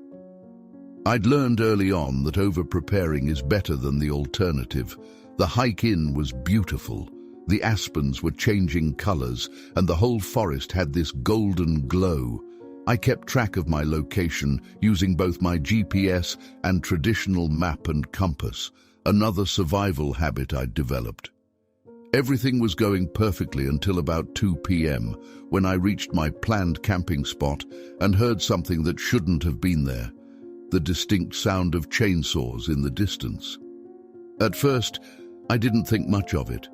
I'd learned early on that over-preparing is better than the alternative. The hike in was beautiful. The aspens were changing colors, and the whole forest had this golden glow. I kept track of my location using both my GPS and traditional map and compass, another survival habit I'd developed. Everything was going perfectly until about 2 p.m., when I reached my planned camping spot and heard something that shouldn't have been there. The distinct sound of chainsaws in the distance. At first, I didn't think much of it.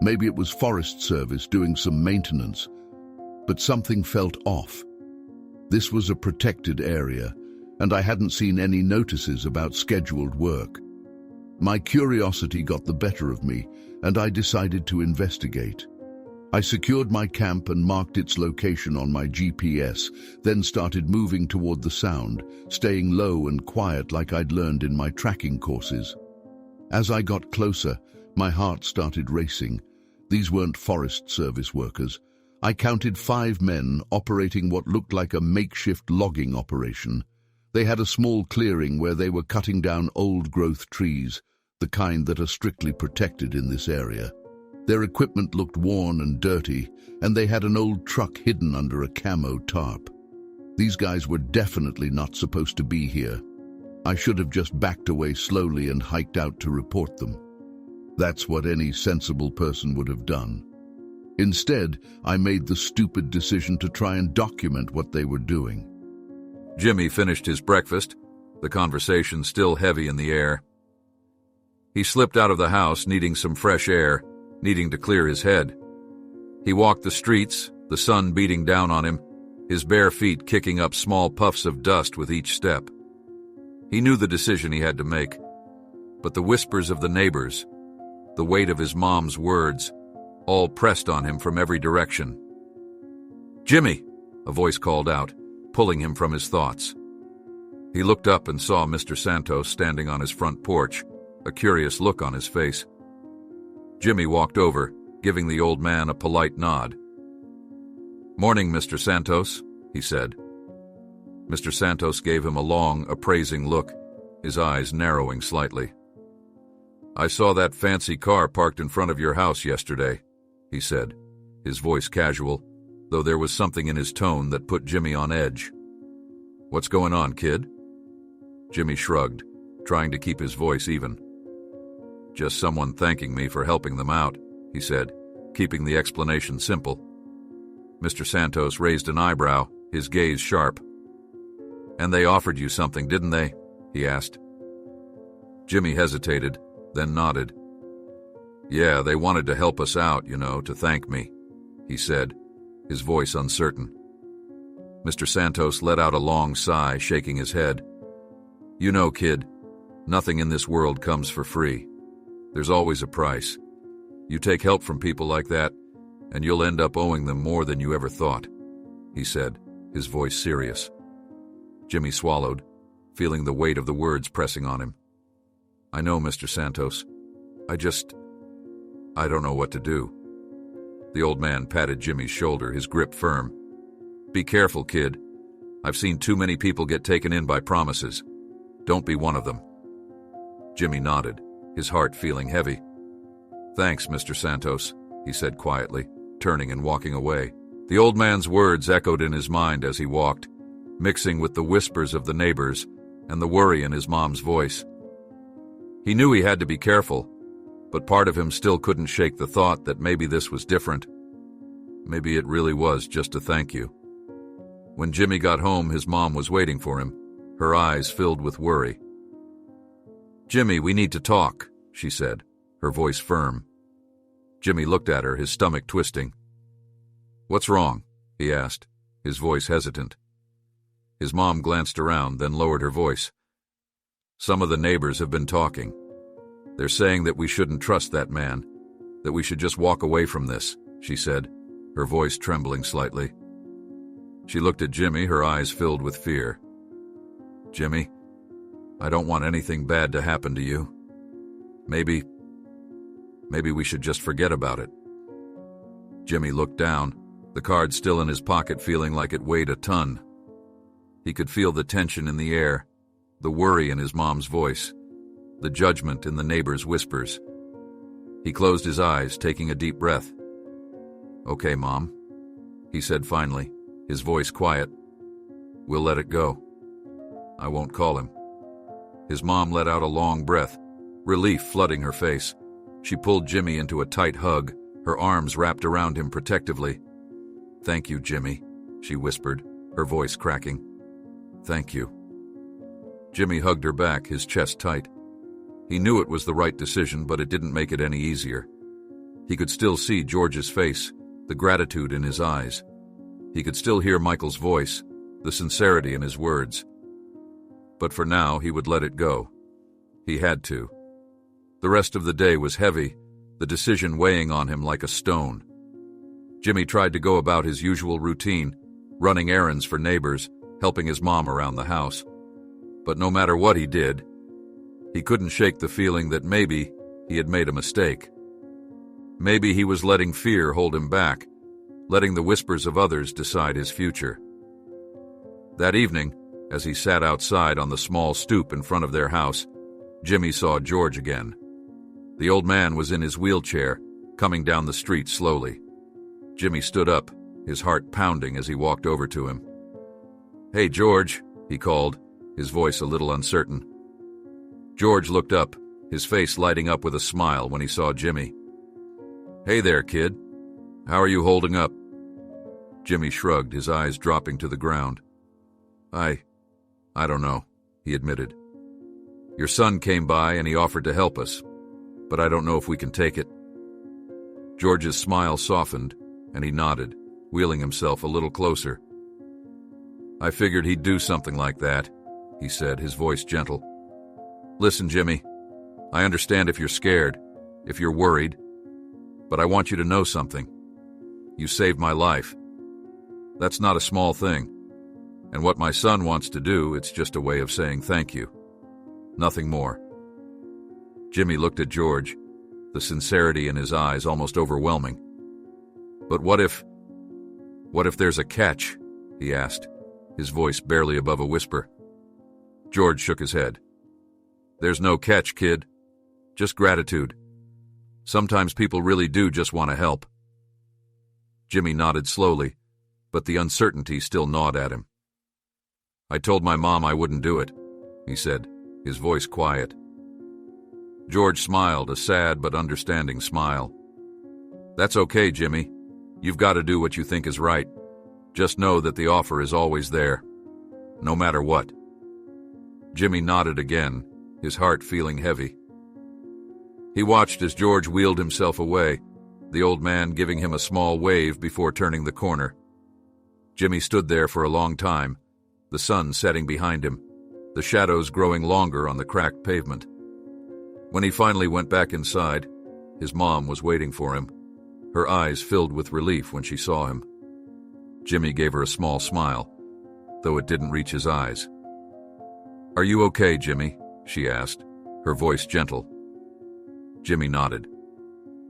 Maybe it was Forest Service doing some maintenance, but something felt off. This was a protected area, and I hadn't seen any notices about scheduled work. My curiosity got the better of me, and I decided to investigate. I secured my camp and marked its location on my GPS, then started moving toward the sound, staying low and quiet like I'd learned in my tracking courses. As I got closer, my heart started racing. These weren't Forest Service workers. I counted 5 men operating what looked like a makeshift logging operation. They had a small clearing where they were cutting down old-growth trees, the kind that are strictly protected in this area. Their equipment looked worn and dirty, and they had an old truck hidden under a camo tarp. These guys were definitely not supposed to be here. I should have just backed away slowly and hiked out to report them. That's what any sensible person would have done. Instead, I made the stupid decision to try and document what they were doing. Jimmy finished his breakfast, the conversation still heavy in the air. He slipped out of the house, needing some fresh air, needing to clear his head. He walked the streets, the sun beating down on him, his bare feet kicking up small puffs of dust with each step. He knew the decision he had to make, but the whispers of the neighbors, the weight of his mom's words, all pressed on him from every direction. "Jimmy!" a voice called out, pulling him from his thoughts. He looked up and saw Mr. Santos standing on his front porch, a curious look on his face. Jimmy walked over, giving the old man a polite nod. "Morning, Mr. Santos," he said. Mr. Santos gave him a long, appraising look, his eyes narrowing slightly. "I saw that fancy car parked in front of your house yesterday," he said, his voice casual, though there was something in his tone that put Jimmy on edge. "What's going on, kid?" Jimmy shrugged, trying to keep his voice even. "Just someone thanking me for helping them out," he said, keeping the explanation simple. Mr. Santos raised an eyebrow, his gaze sharp. "And they offered you something, didn't they?" he asked. Jimmy hesitated, then nodded. "Yeah, they wanted to help us out, to thank me," he said, his voice uncertain. Mr. Santos let out a long sigh, shaking his head. You know, kid, nothing in this world comes for free. There's always a price. You take help from people like that, and you'll end up owing them more than you ever thought, he said, his voice serious. Jimmy swallowed, feeling the weight of the words pressing on him. I know, Mr. Santos. I don't know what to do. The old man patted Jimmy's shoulder, his grip firm. Be careful, kid. I've seen too many people get taken in by promises. Don't be one of them. Jimmy nodded, his heart feeling heavy. Thanks, Mr. Santos, he said quietly, turning and walking away. The old man's words echoed in his mind as he walked, mixing with the whispers of the neighbors and the worry in his mom's voice. He knew he had to be careful, but part of him still couldn't shake the thought that maybe this was different. Maybe it really was just a thank you. When Jimmy got home, his mom was waiting for him, her eyes filled with worry. Jimmy, we need to talk, she said, her voice firm. Jimmy looked at her, his stomach twisting. What's wrong? He asked, his voice hesitant. His mom glanced around, then lowered her voice. Some of the neighbors have been talking. They're saying that we shouldn't trust that man, that we should just walk away from this, she said, her voice trembling slightly. She looked at Jimmy, her eyes filled with fear. Jimmy, I don't want anything bad to happen to you. Maybe we should just forget about it. Jimmy looked down, the card still in his pocket, feeling like it weighed a ton. He could feel the tension in the air, the worry in his mom's voice, the judgment in the neighbors' whispers. He closed his eyes, taking a deep breath. Okay, Mom, he said finally, his voice quiet. We'll let it go. I won't call him. His mom let out a long breath, relief flooding her face. She pulled Jimmy into a tight hug, her arms wrapped around him protectively. Thank you, Jimmy, she whispered, her voice cracking. Thank you. Jimmy hugged her back, his chest tight. He knew it was the right decision, but it didn't make it any easier. He could still see George's face, the gratitude in his eyes. He could still hear Michael's voice, the sincerity in his words. But for now, he would let it go. He had to. The rest of the day was heavy, the decision weighing on him like a stone. Jimmy tried to go about his usual routine, running errands for neighbors, helping his mom around the house. But no matter what he did, he couldn't shake the feeling that maybe he had made a mistake. Maybe he was letting fear hold him back, letting the whispers of others decide his future. That evening, as he sat outside on the small stoop in front of their house, Jimmy saw George again. The old man was in his wheelchair, coming down the street slowly. Jimmy stood up, his heart pounding as he walked over to him. Hey, George, he called, his voice a little uncertain. George looked up, his face lighting up with a smile when he saw Jimmy. Hey there, kid. How are you holding up? Jimmy shrugged, his eyes dropping to the ground. I don't know, he admitted. Your son came by and he offered to help us, but I don't know if we can take it. George's smile softened, and he nodded, wheeling himself a little closer. I figured he'd do something like that, he said, his voice gentle. Listen, Jimmy, I understand if you're scared, if you're worried, but I want you to know something. You saved my life. That's not a small thing. And what my son wants to do, it's just a way of saying thank you. Nothing more. Jimmy looked at George, the sincerity in his eyes almost overwhelming. But what if there's a catch? He asked, his voice barely above a whisper. George shook his head. There's no catch, kid. Just gratitude. Sometimes people really do just want to help. Jimmy nodded slowly, but the uncertainty still gnawed at him. I told my mom I wouldn't do it, he said, his voice quiet. George smiled, a sad but understanding smile. That's okay, Jimmy. You've got to do what you think is right. Just know that the offer is always there, no matter what. Jimmy nodded again, his heart feeling heavy. He watched as George wheeled himself away, the old man giving him a small wave before turning the corner. Jimmy stood there for a long time, the sun setting behind him, the shadows growing longer on the cracked pavement. When he finally went back inside, his mom was waiting for him, her eyes filled with relief when she saw him. Jimmy gave her a small smile, though it didn't reach his eyes. "Are you okay, Jimmy?" she asked, her voice gentle. Jimmy nodded.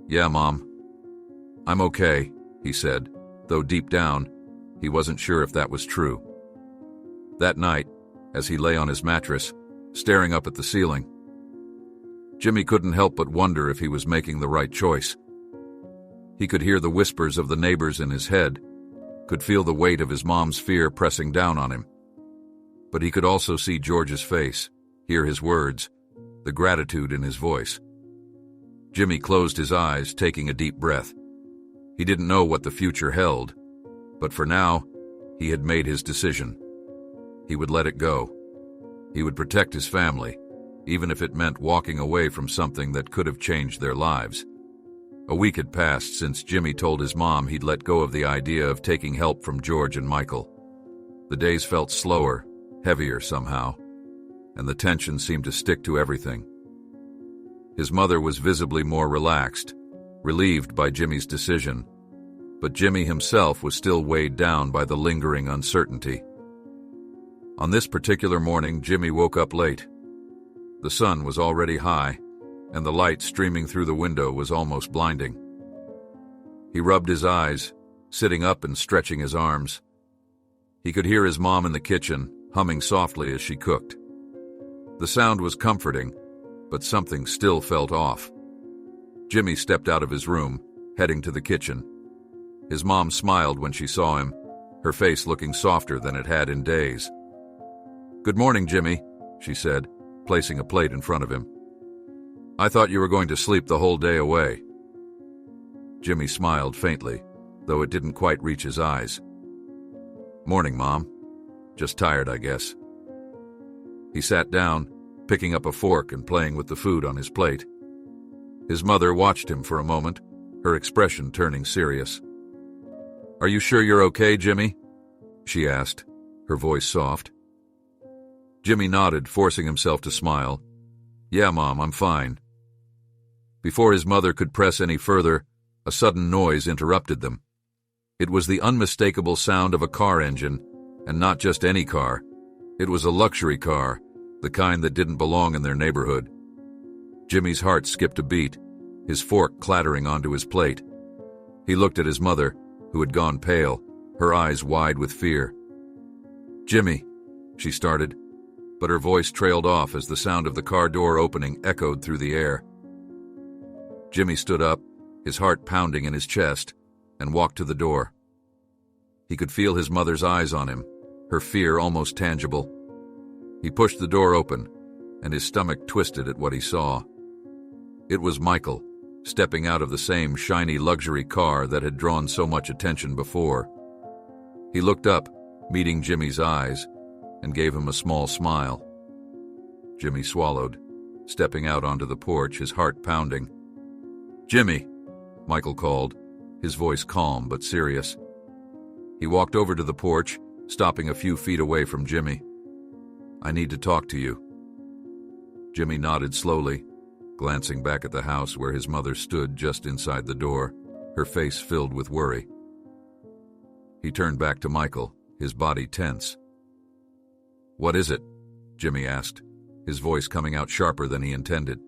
"Yeah, Mom. I'm okay," he said, though deep down, he wasn't sure if that was true. That night, as he lay on his mattress, staring up at the ceiling, Jimmy couldn't help but wonder if he was making the right choice. He could hear the whispers of the neighbors in his head, could feel the weight of his mom's fear pressing down on him. But he could also see George's face, hear his words, the gratitude in his voice. Jimmy closed his eyes, taking a deep breath. He didn't know what the future held, but for now, he had made his decision. He would let it go. He would protect his family, even if it meant walking away from something that could have changed their lives. A week had passed since Jimmy told his mom he'd let go of the idea of taking help from George and Michael. The days felt slower, heavier somehow, and the tension seemed to stick to everything. His mother was visibly more relaxed, relieved by Jimmy's decision, but Jimmy himself was still weighed down by the lingering uncertainty. On this particular morning, Jimmy woke up late. The sun was already high, and the light streaming through the window was almost blinding. He rubbed his eyes, sitting up and stretching his arms. He could hear his mom in the kitchen, humming softly as she cooked. The sound was comforting, but something still felt off. Jimmy stepped out of his room, heading to the kitchen. His mom smiled when she saw him, her face looking softer than it had in days. "Good morning, Jimmy," she said, placing a plate in front of him. "I thought you were going to sleep the whole day away." Jimmy smiled faintly, though it didn't quite reach his eyes. "Morning, Mom. Just tired, I guess." He sat down, picking up a fork and playing with the food on his plate. His mother watched him for a moment, her expression turning serious. "Are you sure you're okay, Jimmy?" she asked, her voice soft. Jimmy nodded, forcing himself to smile. "Yeah, Mom, I'm fine." Before his mother could press any further, a sudden noise interrupted them. It was the unmistakable sound of a car engine, and not just any car. It was a luxury car, the kind that didn't belong in their neighborhood. Jimmy's heart skipped a beat, his fork clattering onto his plate. He looked at his mother, who had gone pale, her eyes wide with fear. "Jimmy," she started, but her voice trailed off as the sound of the car door opening echoed through the air. Jimmy stood up, his heart pounding in his chest, and walked to the door. He could feel his mother's eyes on him, her fear almost tangible. He pushed the door open, and his stomach twisted at what he saw. It was Michael, stepping out of the same shiny luxury car that had drawn so much attention before. He looked up, meeting Jimmy's eyes, and gave him a small smile. Jimmy swallowed, stepping out onto the porch, his heart pounding. "Jimmy," Michael called, his voice calm but serious. He walked over to the porch, stopping a few feet away from Jimmy. "I need to talk to you." Jimmy nodded slowly, glancing back at the house where his mother stood just inside the door, her face filled with worry. He turned back to Michael, his body tense. "What is it?" Jimmy asked, his voice coming out sharper than he intended.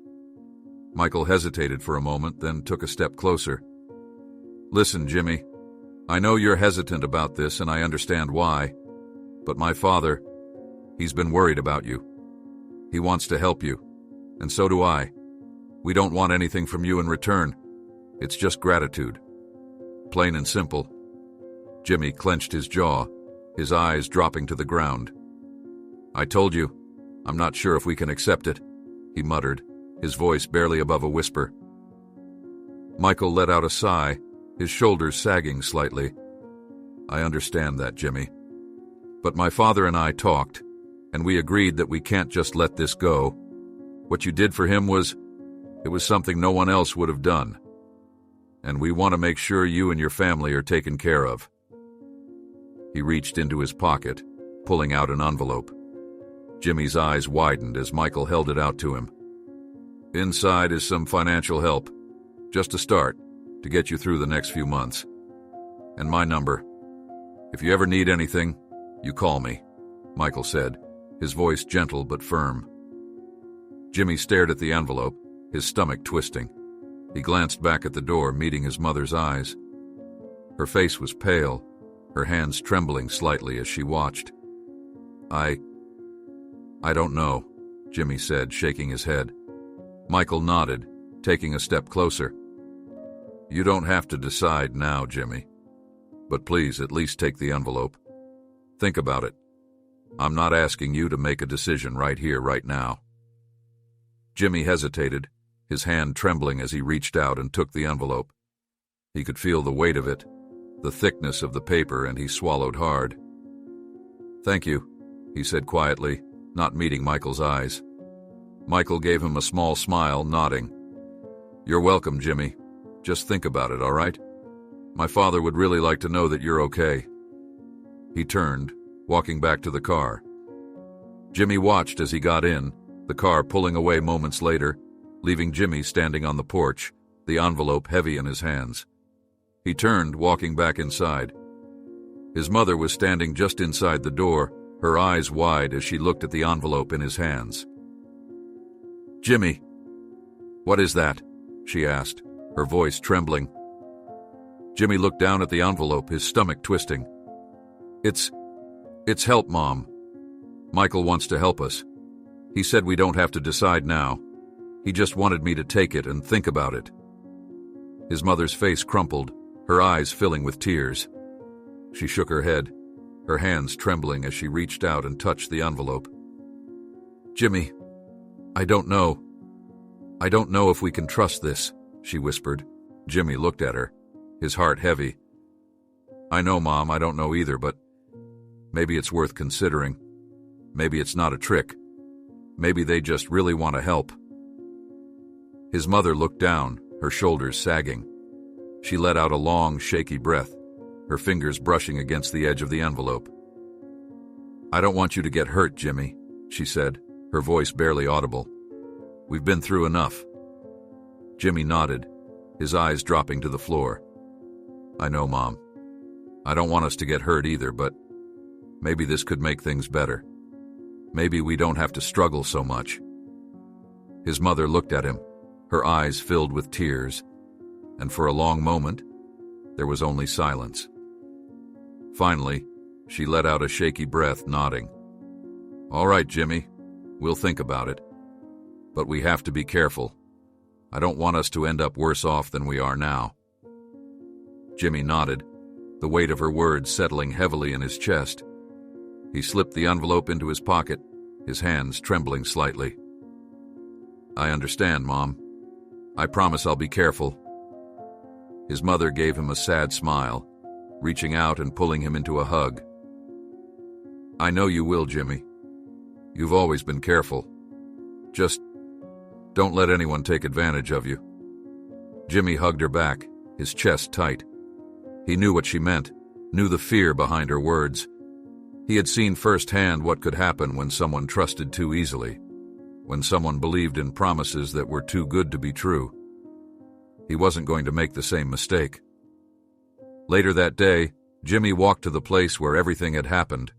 Michael hesitated for a moment, then took a step closer. "Listen, Jimmy, I know you're hesitant about this and I understand why, but my father, he's been worried about you. He wants to help you, and so do I. We don't want anything from you in return. It's just gratitude. Plain and simple." Jimmy clenched his jaw, his eyes dropping to the ground. "I told you, I'm not sure if we can accept it," he muttered, his voice barely above a whisper. Michael let out a sigh, his shoulders sagging slightly. "I understand that, Jimmy. But my father and I talked, and we agreed that we can't just let this go. What you did for him was something no one else would have done. And we want to make sure you and your family are taken care of." He reached into his pocket, pulling out an envelope. Jimmy's eyes widened as Michael held it out to him. Inside is some financial help. Just a start, to get you through the next few months. And my number. If you ever need anything, you call me, Michael said, his voice gentle but firm. Jimmy stared at the envelope, his stomach twisting. He glanced back at the door, meeting his mother's eyes. Her face was pale, her hands trembling slightly as she watched. I don't know, Jimmy said, shaking his head. Michael nodded, taking a step closer. You don't have to decide now, Jimmy. But please, at least take the envelope. Think about it. I'm not asking you to make a decision right here, right now. Jimmy hesitated, his hand trembling as he reached out and took the envelope. He could feel the weight of it, the thickness of the paper, and he swallowed hard. Thank you, he said quietly, not meeting Michael's eyes. Michael gave him a small smile, nodding. You're welcome, Jimmy. Just think about it, all right? My father would really like to know that you're okay. He turned, walking back to the car. Jimmy watched as he got in, the car pulling away moments later, leaving Jimmy standing on the porch, the envelope heavy in his hands. He turned, walking back inside. His mother was standing just inside the door, her eyes wide as she looked at the envelope in his hands. Jimmy, what is that? She asked, her voice trembling. Jimmy looked down at the envelope, his stomach twisting. It's help, Mom. Michael wants to help us. He said we don't have to decide now. He just wanted me to take it and think about it. His mother's face crumpled, her eyes filling with tears. She shook her head, her hands trembling as she reached out and touched the envelope. Jimmy, I don't know. I don't know if we can trust this, she whispered. Jimmy looked at her, his heart heavy. I know, Mom, I don't know either, but maybe it's worth considering. Maybe it's not a trick. Maybe they just really want to help. His mother looked down, her shoulders sagging. She let out a long, shaky breath, her fingers brushing against the edge of the envelope. I don't want you to get hurt, Jimmy, she said, her voice barely audible. We've been through enough. Jimmy nodded, his eyes dropping to the floor. I know, Mom. I don't want us to get hurt either, but maybe this could make things better. Maybe we don't have to struggle so much. His mother looked at him, her eyes filled with tears, and for a long moment, there was only silence. Finally, she let out a shaky breath, nodding. All right, Jimmy, we'll think about it. But we have to be careful. I don't want us to end up worse off than we are now. Jimmy nodded, the weight of her words settling heavily in his chest. He slipped the envelope into his pocket, his hands trembling slightly. I understand, Mom. I promise I'll be careful. His mother gave him a sad smile, reaching out and pulling him into a hug. I know you will, Jimmy. You've always been careful. Just don't let anyone take advantage of you. Jimmy hugged her back, his chest tight. He knew what she meant, knew the fear behind her words. He had seen firsthand what could happen when someone trusted too easily, when someone believed in promises that were too good to be true. He wasn't going to make the same mistake. Later that day, Jimmy walked to the place where everything had happened,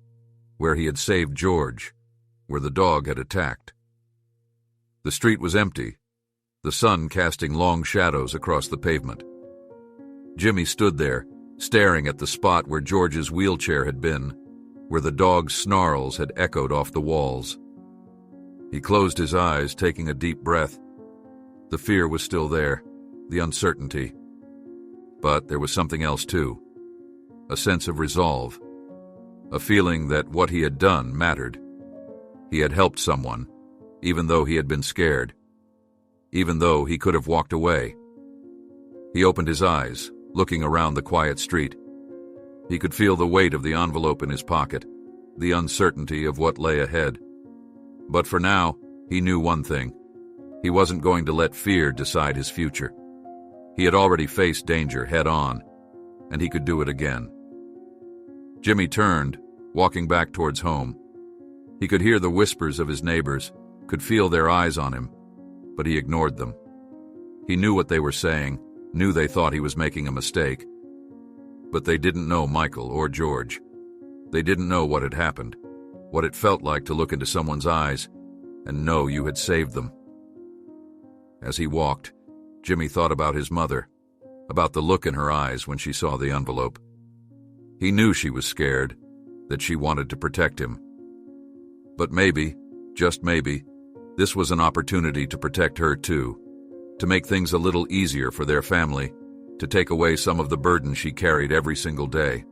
where he had saved George, where the dog had attacked. The street was empty, the sun casting long shadows across the pavement. Jimmy stood there, staring at the spot where George's wheelchair had been, where the dog's snarls had echoed off the walls. He closed his eyes, taking a deep breath. The fear was still there, the uncertainty. But there was something else too, a sense of resolve, a feeling that what he had done mattered. He had helped someone, even though he had been scared, even though he could have walked away. He opened his eyes, looking around the quiet street. He could feel the weight of the envelope in his pocket, the uncertainty of what lay ahead. But for now, he knew one thing. He wasn't going to let fear decide his future. He had already faced danger head on, and he could do it again. Jimmy turned, walking back towards home. He could hear the whispers of his neighbors, could feel their eyes on him, but he ignored them. He knew what they were saying, knew they thought he was making a mistake. But they didn't know Michael or George. They didn't know what had happened, what it felt like to look into someone's eyes and know you had saved them. As he walked, Jimmy thought about his mother, about the look in her eyes when she saw the envelope. He knew she was scared, that she wanted to protect him. But maybe, just maybe, this was an opportunity to protect her too, to make things a little easier for their family, to take away some of the burden she carried every single day.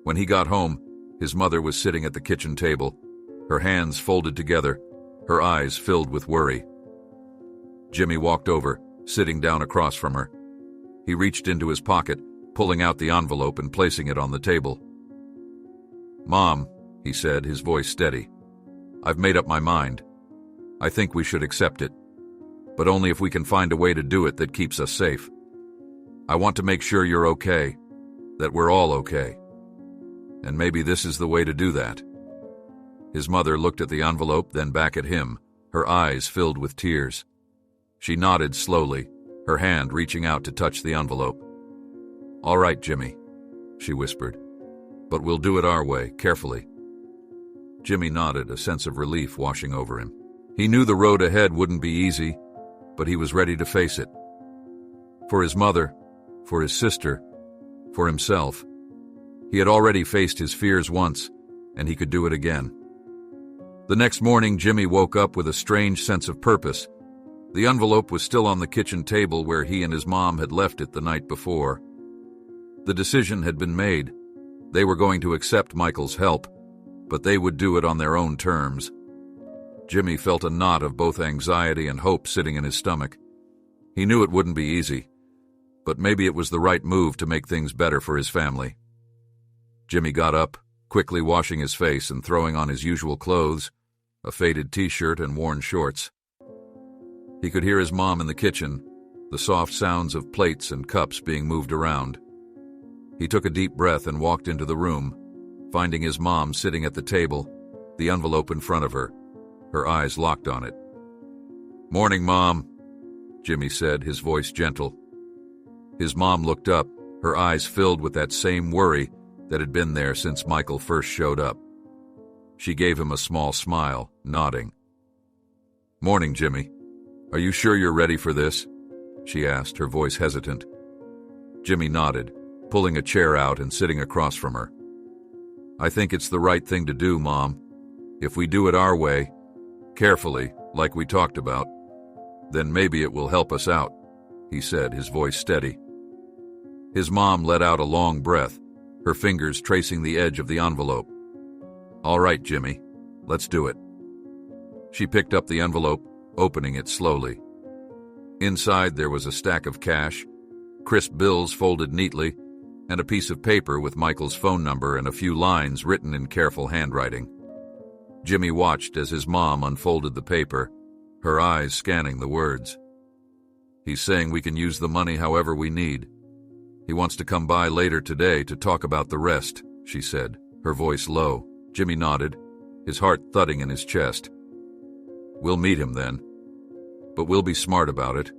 When he got home, his mother was sitting at the kitchen table, her hands folded together, her eyes filled with worry. Jimmy walked over, sitting down across from her. He reached into his pocket, pulling out the envelope and placing it on the table. "Mom," he said, his voice steady, "I've made up my mind. I think we should accept it, but only if we can find a way to do it that keeps us safe. I want to make sure you're okay, that we're all okay. And maybe this is the way to do that." His mother looked at the envelope, then back at him, her eyes filled with tears. She nodded slowly, her hand reaching out to touch the envelope. "All right, Jimmy," she whispered, "but we'll do it our way, carefully." Jimmy nodded, a sense of relief washing over him. He knew the road ahead wouldn't be easy, but he was ready to face it. For his mother, for his sister, for himself. He had already faced his fears once, and he could do it again. The next morning, Jimmy woke up with a strange sense of purpose. The envelope was still on the kitchen table where he and his mom had left it the night before. The decision had been made. They were going to accept Michael's help, but they would do it on their own terms. Jimmy felt a knot of both anxiety and hope sitting in his stomach. He knew it wouldn't be easy, but maybe it was the right move to make things better for his family. Jimmy got up, quickly washing his face and throwing on his usual clothes, a faded t-shirt and worn shorts. He could hear his mom in the kitchen, the soft sounds of plates and cups being moved around. He took a deep breath and walked into the room, finding his mom sitting at the table, the envelope in front of her, her eyes locked on it. "Morning, Mom," Jimmy said, his voice gentle. His mom looked up, her eyes filled with that same worry that had been there since Michael first showed up. She gave him a small smile, nodding. "Morning, Jimmy. Are you sure you're ready for this?" she asked, her voice hesitant. Jimmy nodded, pulling a chair out and sitting across from her. "I think it's the right thing to do, Mom. If we do it our way, carefully, like we talked about, then maybe it will help us out," he said, his voice steady. His mom let out a long breath, her fingers tracing the edge of the envelope. "All right, Jimmy, let's do it." She picked up the envelope, opening it slowly. Inside there was a stack of cash, crisp bills folded neatly, and a piece of paper with Michael's phone number and a few lines written in careful handwriting. Jimmy watched as his mom unfolded the paper, her eyes scanning the words. "He's saying we can use the money however we need. He wants to come by later today to talk about the rest," she said, her voice low. Jimmy nodded, his heart thudding in his chest. "We'll meet him then. But we'll be smart about it.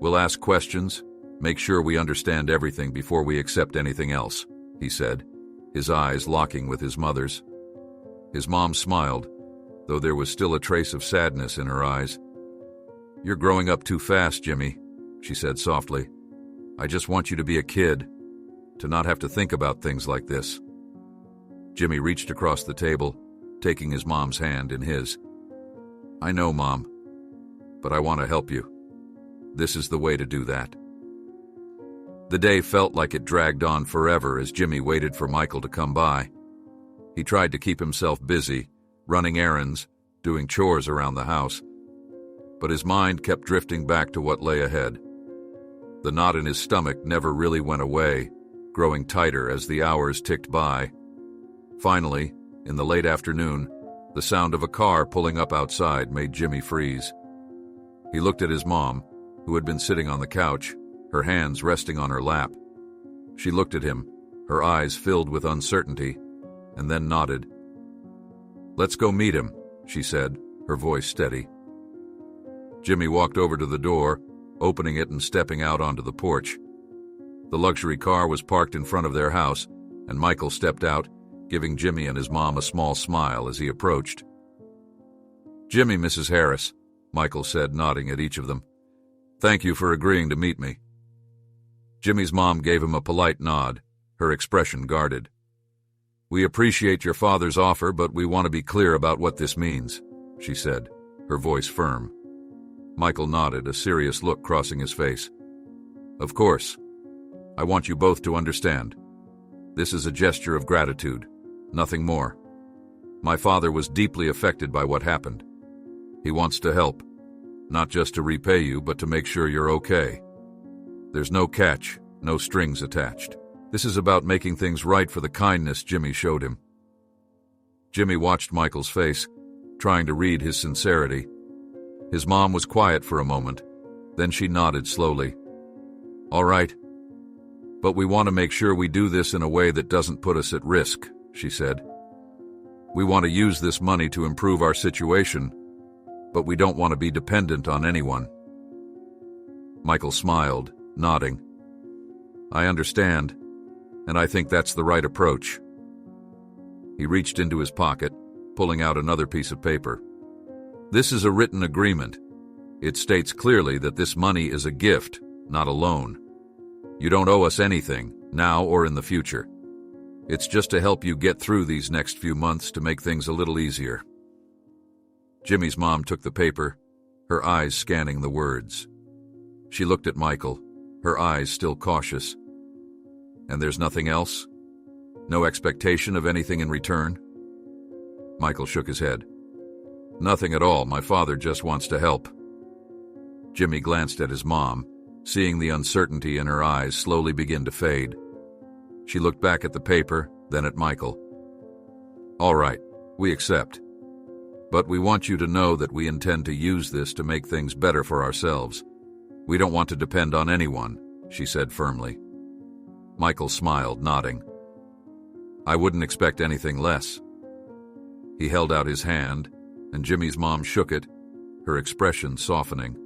We'll ask questions, make sure we understand everything before we accept anything else," he said, his eyes locking with his mother's. His mom smiled, though there was still a trace of sadness in her eyes. "You're growing up too fast, Jimmy," she said softly. "I just want you to be a kid, to not have to think about things like this." Jimmy reached across the table, taking his mom's hand in his. "I know, Mom, but I want to help you. This is the way to do that." The day felt like it dragged on forever as Jimmy waited for Michael to come by. He tried to keep himself busy, running errands, doing chores around the house, but his mind kept drifting back to what lay ahead. The knot in his stomach never really went away, growing tighter as the hours ticked by. Finally, in the late afternoon, the sound of a car pulling up outside made Jimmy freeze. He looked at his mom, who had been sitting on the couch, her hands resting on her lap. She looked at him, her eyes filled with uncertainty, and then nodded. "Let's go meet him," she said, her voice steady. Jimmy walked over to the door, opening it and stepping out onto the porch. The luxury car was parked in front of their house, and Michael stepped out, giving Jimmy and his mom a small smile as he approached. "Jimmy, Mrs. Harris," Michael said, nodding at each of them. "Thank you for agreeing to meet me." Jimmy's mom gave him a polite nod, her expression guarded. "We appreciate your father's offer, but we want to be clear about what this means," she said, her voice firm. Michael nodded, a serious look crossing his face. "Of course. I want you both to understand. This is a gesture of gratitude, nothing more. My father was deeply affected by what happened. He wants to help, not just to repay you, but to make sure you're okay. There's no catch, no strings attached. This is about making things right for the kindness Jimmy showed him." Jimmy watched Michael's face, trying to read his sincerity. His mom was quiet for a moment, then she nodded slowly. "All right. But we want to make sure we do this in a way that doesn't put us at risk," she said. "We want to use this money to improve our situation, but we don't want to be dependent on anyone." Michael smiled, nodding. "I understand, and I think that's the right approach." He reached into his pocket, pulling out another piece of paper. "This is a written agreement. It states clearly that this money is a gift, not a loan. You don't owe us anything, now or in the future. It's just to help you get through these next few months to make things a little easier." Jimmy's mom took the paper, her eyes scanning the words. She looked at Michael, her eyes still cautious. "And there's nothing else? No expectation of anything in return?" Michael shook his head. "Nothing at all. My father just wants to help." Jimmy glanced at his mom, seeing the uncertainty in her eyes slowly begin to fade. She looked back at the paper, then at Michael. "All right, we accept. But we want you to know that we intend to use this to make things better for ourselves. We don't want to depend on anyone," she said firmly. Michael smiled, nodding. "I wouldn't expect anything less." He held out his hand, and Jimmy's mom shook it, her expression softening.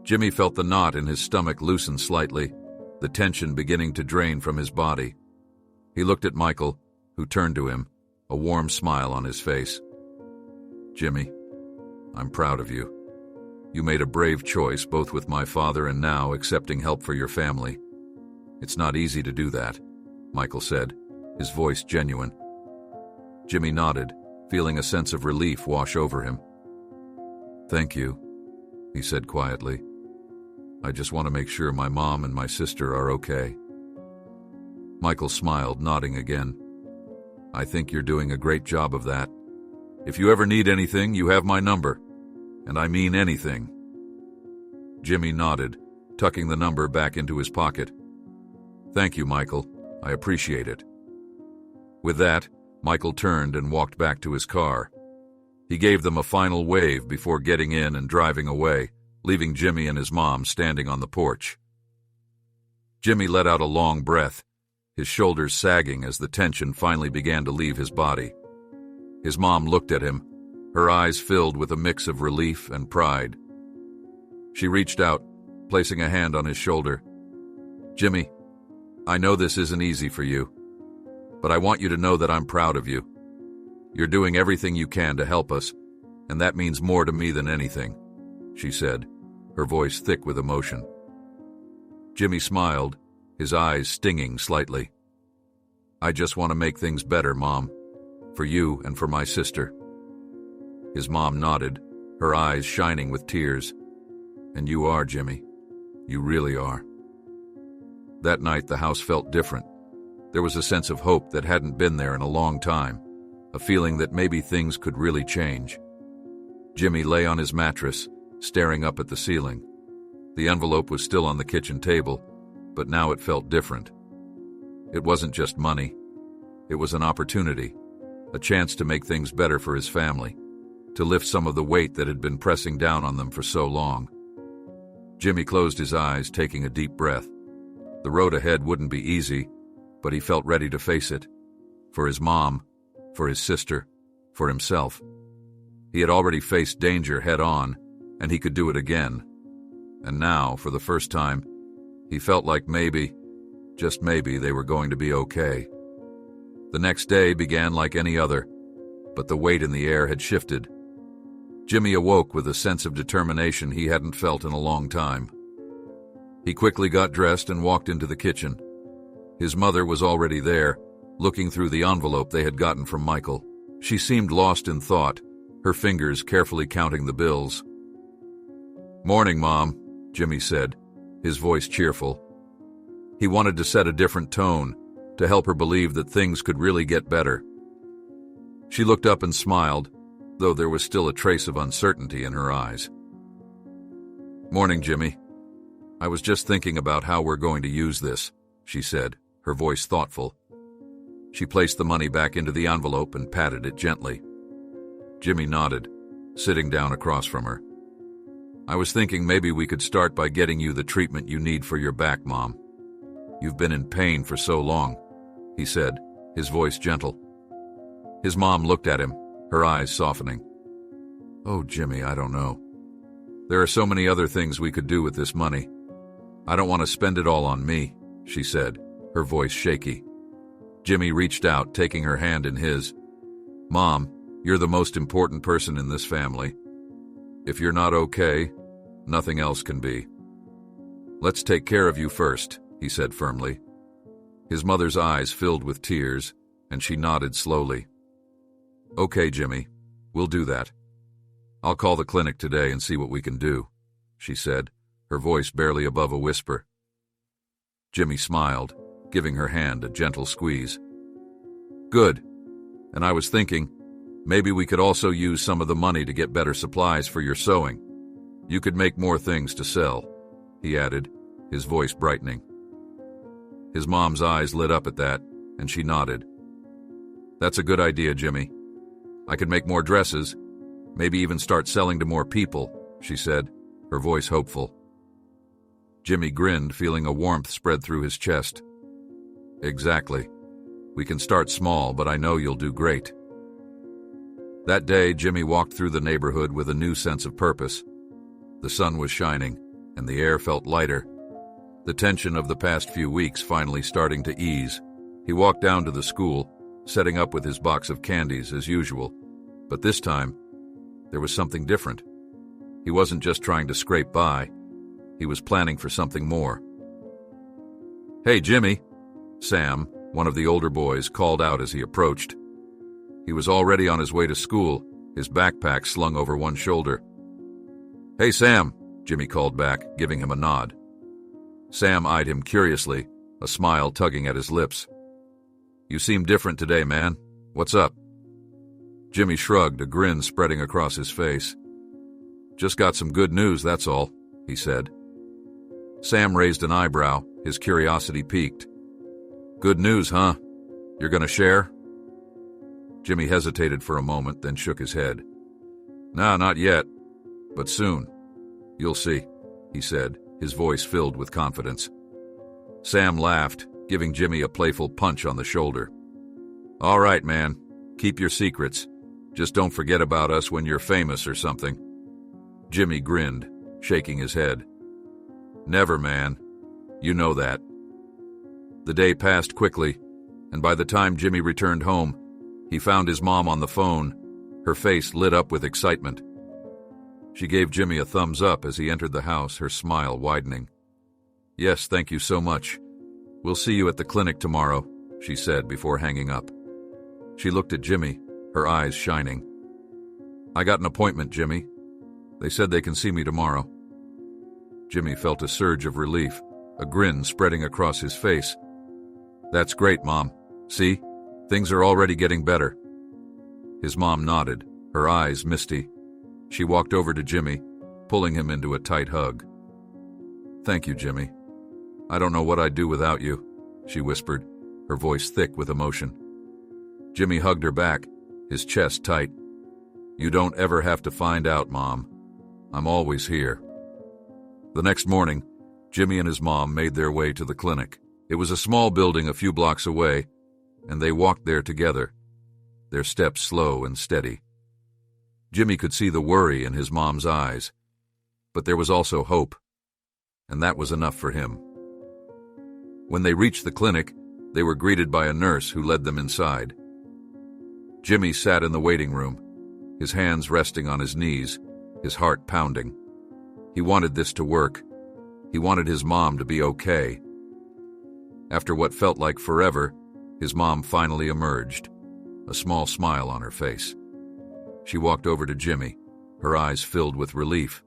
Jimmy felt the knot in his stomach loosen slightly, the tension beginning to drain from his body. He looked at Michael, who turned to him, a warm smile on his face. "Jimmy, I'm proud of you. You made a brave choice, both with my father and now accepting help for your family. It's not easy to do that," Michael said, his voice genuine. Jimmy nodded, feeling a sense of relief wash over him. "Thank you," he said quietly. "I just want to make sure my mom and my sister are okay." Michael smiled, nodding again. "I think you're doing a great job of that. If you ever need anything, you have my number. And I mean anything." Jimmy nodded, tucking the number back into his pocket. "Thank you, Michael. I appreciate it." With that, Michael turned and walked back to his car. He gave them a final wave before getting in and driving away, leaving Jimmy and his mom standing on the porch. Jimmy let out a long breath, his shoulders sagging as the tension finally began to leave his body. His mom looked at him, her eyes filled with a mix of relief and pride. She reached out, placing a hand on his shoulder. "Jimmy, I know this isn't easy for you, but I want you to know that I'm proud of you. You're doing everything you can to help us, and that means more to me than anything," she said, her voice thick with emotion. Jimmy smiled, his eyes stinging slightly. "I just want to make things better, Mom, for you and for my sister." His mom nodded, her eyes shining with tears. "And you are, Jimmy. You really are." That night the house felt different. There was a sense of hope that hadn't been there in a long time, a feeling that maybe things could really change. Jimmy lay on his mattress, staring up at the ceiling. The envelope was still on the kitchen table, but now it felt different. It wasn't just money. It was an opportunity, a chance to make things better for his family, to lift some of the weight that had been pressing down on them for so long. Jimmy closed his eyes, taking a deep breath. The road ahead wouldn't be easy, but he felt ready to face it. For his mom, for his sister, for himself. He had already faced danger head-on, and he could do it again. And now, for the first time, he felt like maybe, just maybe, they were going to be okay. The next day began like any other, but the weight in the air had shifted. Jimmy awoke with a sense of determination he hadn't felt in a long time. He quickly got dressed and walked into the kitchen. His mother was already there, looking through the envelope they had gotten from Michael. She seemed lost in thought, her fingers carefully counting the bills. "Morning, Mom," Jimmy said, his voice cheerful. He wanted to set a different tone, to help her believe that things could really get better. She looked up and smiled, though there was still a trace of uncertainty in her eyes. "Morning, Jimmy. I was just thinking about how we're going to use this," she said, her voice thoughtful. She placed the money back into the envelope and patted it gently. Jimmy nodded, sitting down across from her. "I was thinking maybe we could start by getting you the treatment you need for your back, Mom. You've been in pain for so long," he said, his voice gentle. His mom looked at him, her eyes softening. "Oh, Jimmy, I don't know. There are so many other things we could do with this money. I don't want to spend it all on me," she said, her voice shaky. Jimmy reached out, taking her hand in his. "Mom, you're the most important person in this family. If you're not okay, nothing else can be. Let's take care of you first," he said firmly. His mother's eyes filled with tears, and she nodded slowly. "Okay, Jimmy, we'll do that. I'll call the clinic today and see what we can do," she said, her voice barely above a whisper. Jimmy smiled, giving her hand a gentle squeeze. "Good. And I was thinking, maybe we could also use some of the money to get better supplies for your sewing. You could make more things to sell," he added, his voice brightening. His mom's eyes lit up at that, and she nodded. "That's a good idea, Jimmy. I could make more dresses, maybe even start selling to more people," she said, her voice hopeful. Jimmy grinned, feeling a warmth spread through his chest. "Exactly. We can start small, but I know you'll do great." That day, Jimmy walked through the neighborhood with a new sense of purpose. The sun was shining, and the air felt lighter. The tension of the past few weeks finally starting to ease. He walked down to the school, setting up with his box of candies as usual. But this time, there was something different. He wasn't just trying to scrape by. He was planning for something more. "Hey, Jimmy," Sam, one of the older boys, called out as he approached. He was already on his way to school, his backpack slung over one shoulder. "Hey, Sam," Jimmy called back, giving him a nod. Sam eyed him curiously, a smile tugging at his lips. "You seem different today, man. What's up?" Jimmy shrugged, a grin spreading across his face. "Just got some good news, that's all," he said. Sam raised an eyebrow, his curiosity piqued. "Good news, huh? You're gonna share?" Jimmy hesitated for a moment, then shook his head. "Nah, not yet, but soon. You'll see," he said, his voice filled with confidence. Sam laughed, giving Jimmy a playful punch on the shoulder. "All right, man. Keep your secrets. Just don't forget about us when you're famous or something." Jimmy grinned, shaking his head. "Never, man. You know that." The day passed quickly, and by the time Jimmy returned home, he found his mom on the phone, her face lit up with excitement. She gave Jimmy a thumbs up as he entered the house, her smile widening. "Yes, thank you so much. We'll see you at the clinic tomorrow," she said before hanging up. She looked at Jimmy, her eyes shining. "I got an appointment, Jimmy. They said they can see me tomorrow." Jimmy felt a surge of relief, a grin spreading across his face. "That's great, Mom. See? Things are already getting better." His mom nodded, her eyes misty. She walked over to Jimmy, pulling him into a tight hug. "Thank you, Jimmy. I don't know what I'd do without you," she whispered, her voice thick with emotion. Jimmy hugged her back, his chest tight. "You don't ever have to find out, Mom. I'm always here." The next morning, Jimmy and his mom made their way to the clinic. It was a small building a few blocks away, and they walked there together, their steps slow and steady. Jimmy could see the worry in his mom's eyes, but there was also hope, and that was enough for him. When they reached the clinic, they were greeted by a nurse who led them inside. Jimmy sat in the waiting room, his hands resting on his knees, his heart pounding. He wanted this to work. He wanted his mom to be okay. After what felt like forever, his mom finally emerged, a small smile on her face. She walked over to Jimmy, her eyes filled with relief.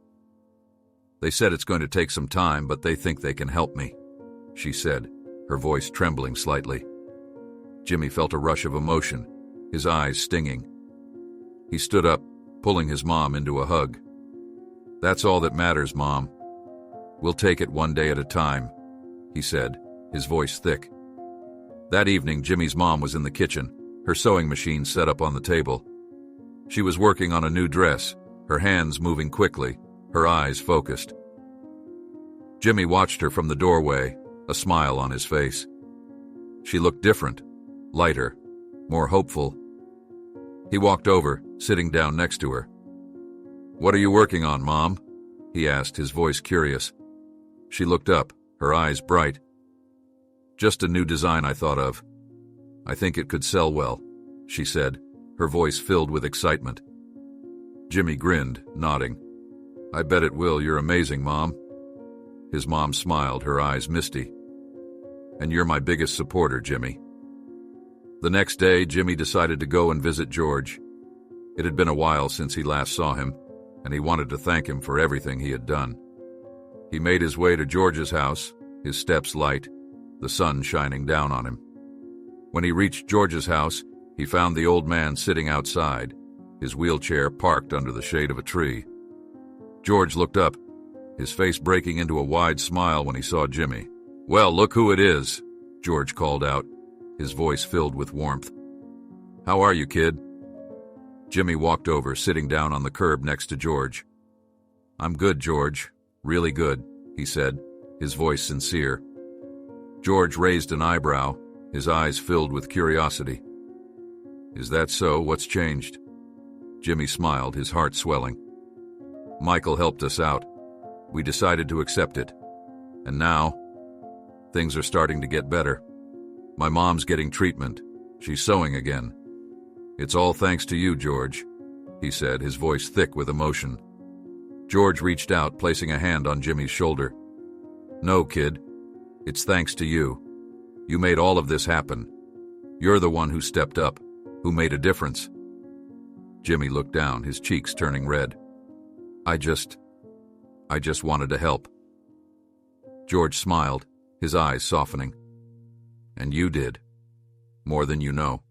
"They said it's going to take some time, but they think they can help me," she said, her voice trembling slightly. Jimmy felt a rush of emotion, his eyes stinging. He stood up, pulling his mom into a hug. "That's all that matters, Mom. We'll take it one day at a time," he said, his voice thick. That evening, Jimmy's mom was in the kitchen, her sewing machine set up on the table. She was working on a new dress, her hands moving quickly, her eyes focused. Jimmy watched her from the doorway, a smile on his face. She looked different, lighter, more hopeful. He walked over, sitting down next to her. "What are you working on, Mom?" he asked, his voice curious. She looked up, her eyes bright. "Just a new design I thought of. I think it could sell well," she said, her voice filled with excitement. Jimmy grinned, nodding. "I bet it will. You're amazing, Mom." His mom smiled, her eyes misty. "And you're my biggest supporter, Jimmy." The next day, Jimmy decided to go and visit George. It had been a while since he last saw him, and he wanted to thank him for everything he had done. He made his way to George's house, his steps light, the sun shining down on him. When he reached George's house, he found the old man sitting outside, his wheelchair parked under the shade of a tree. George looked up, his face breaking into a wide smile when he saw Jimmy. "Well, look who it is," George called out, his voice filled with warmth. "How are you, kid?" Jimmy walked over, sitting down on the curb next to George. "I'm good, George. Really good," he said, his voice sincere. George raised an eyebrow, his eyes filled with curiosity. "Is that so? What's changed?" Jimmy smiled, his heart swelling. "Michael helped us out. We decided to accept it. And now, things are starting to get better. My mom's getting treatment. She's sewing again. It's all thanks to you, George," he said, his voice thick with emotion. George reached out, placing a hand on Jimmy's shoulder. "No, kid. It's thanks to you. You made all of this happen. You're the one who stepped up, who made a difference." Jimmy looked down, his cheeks turning red. I just wanted to help." George smiled, his eyes softening. "And you did. More than you know."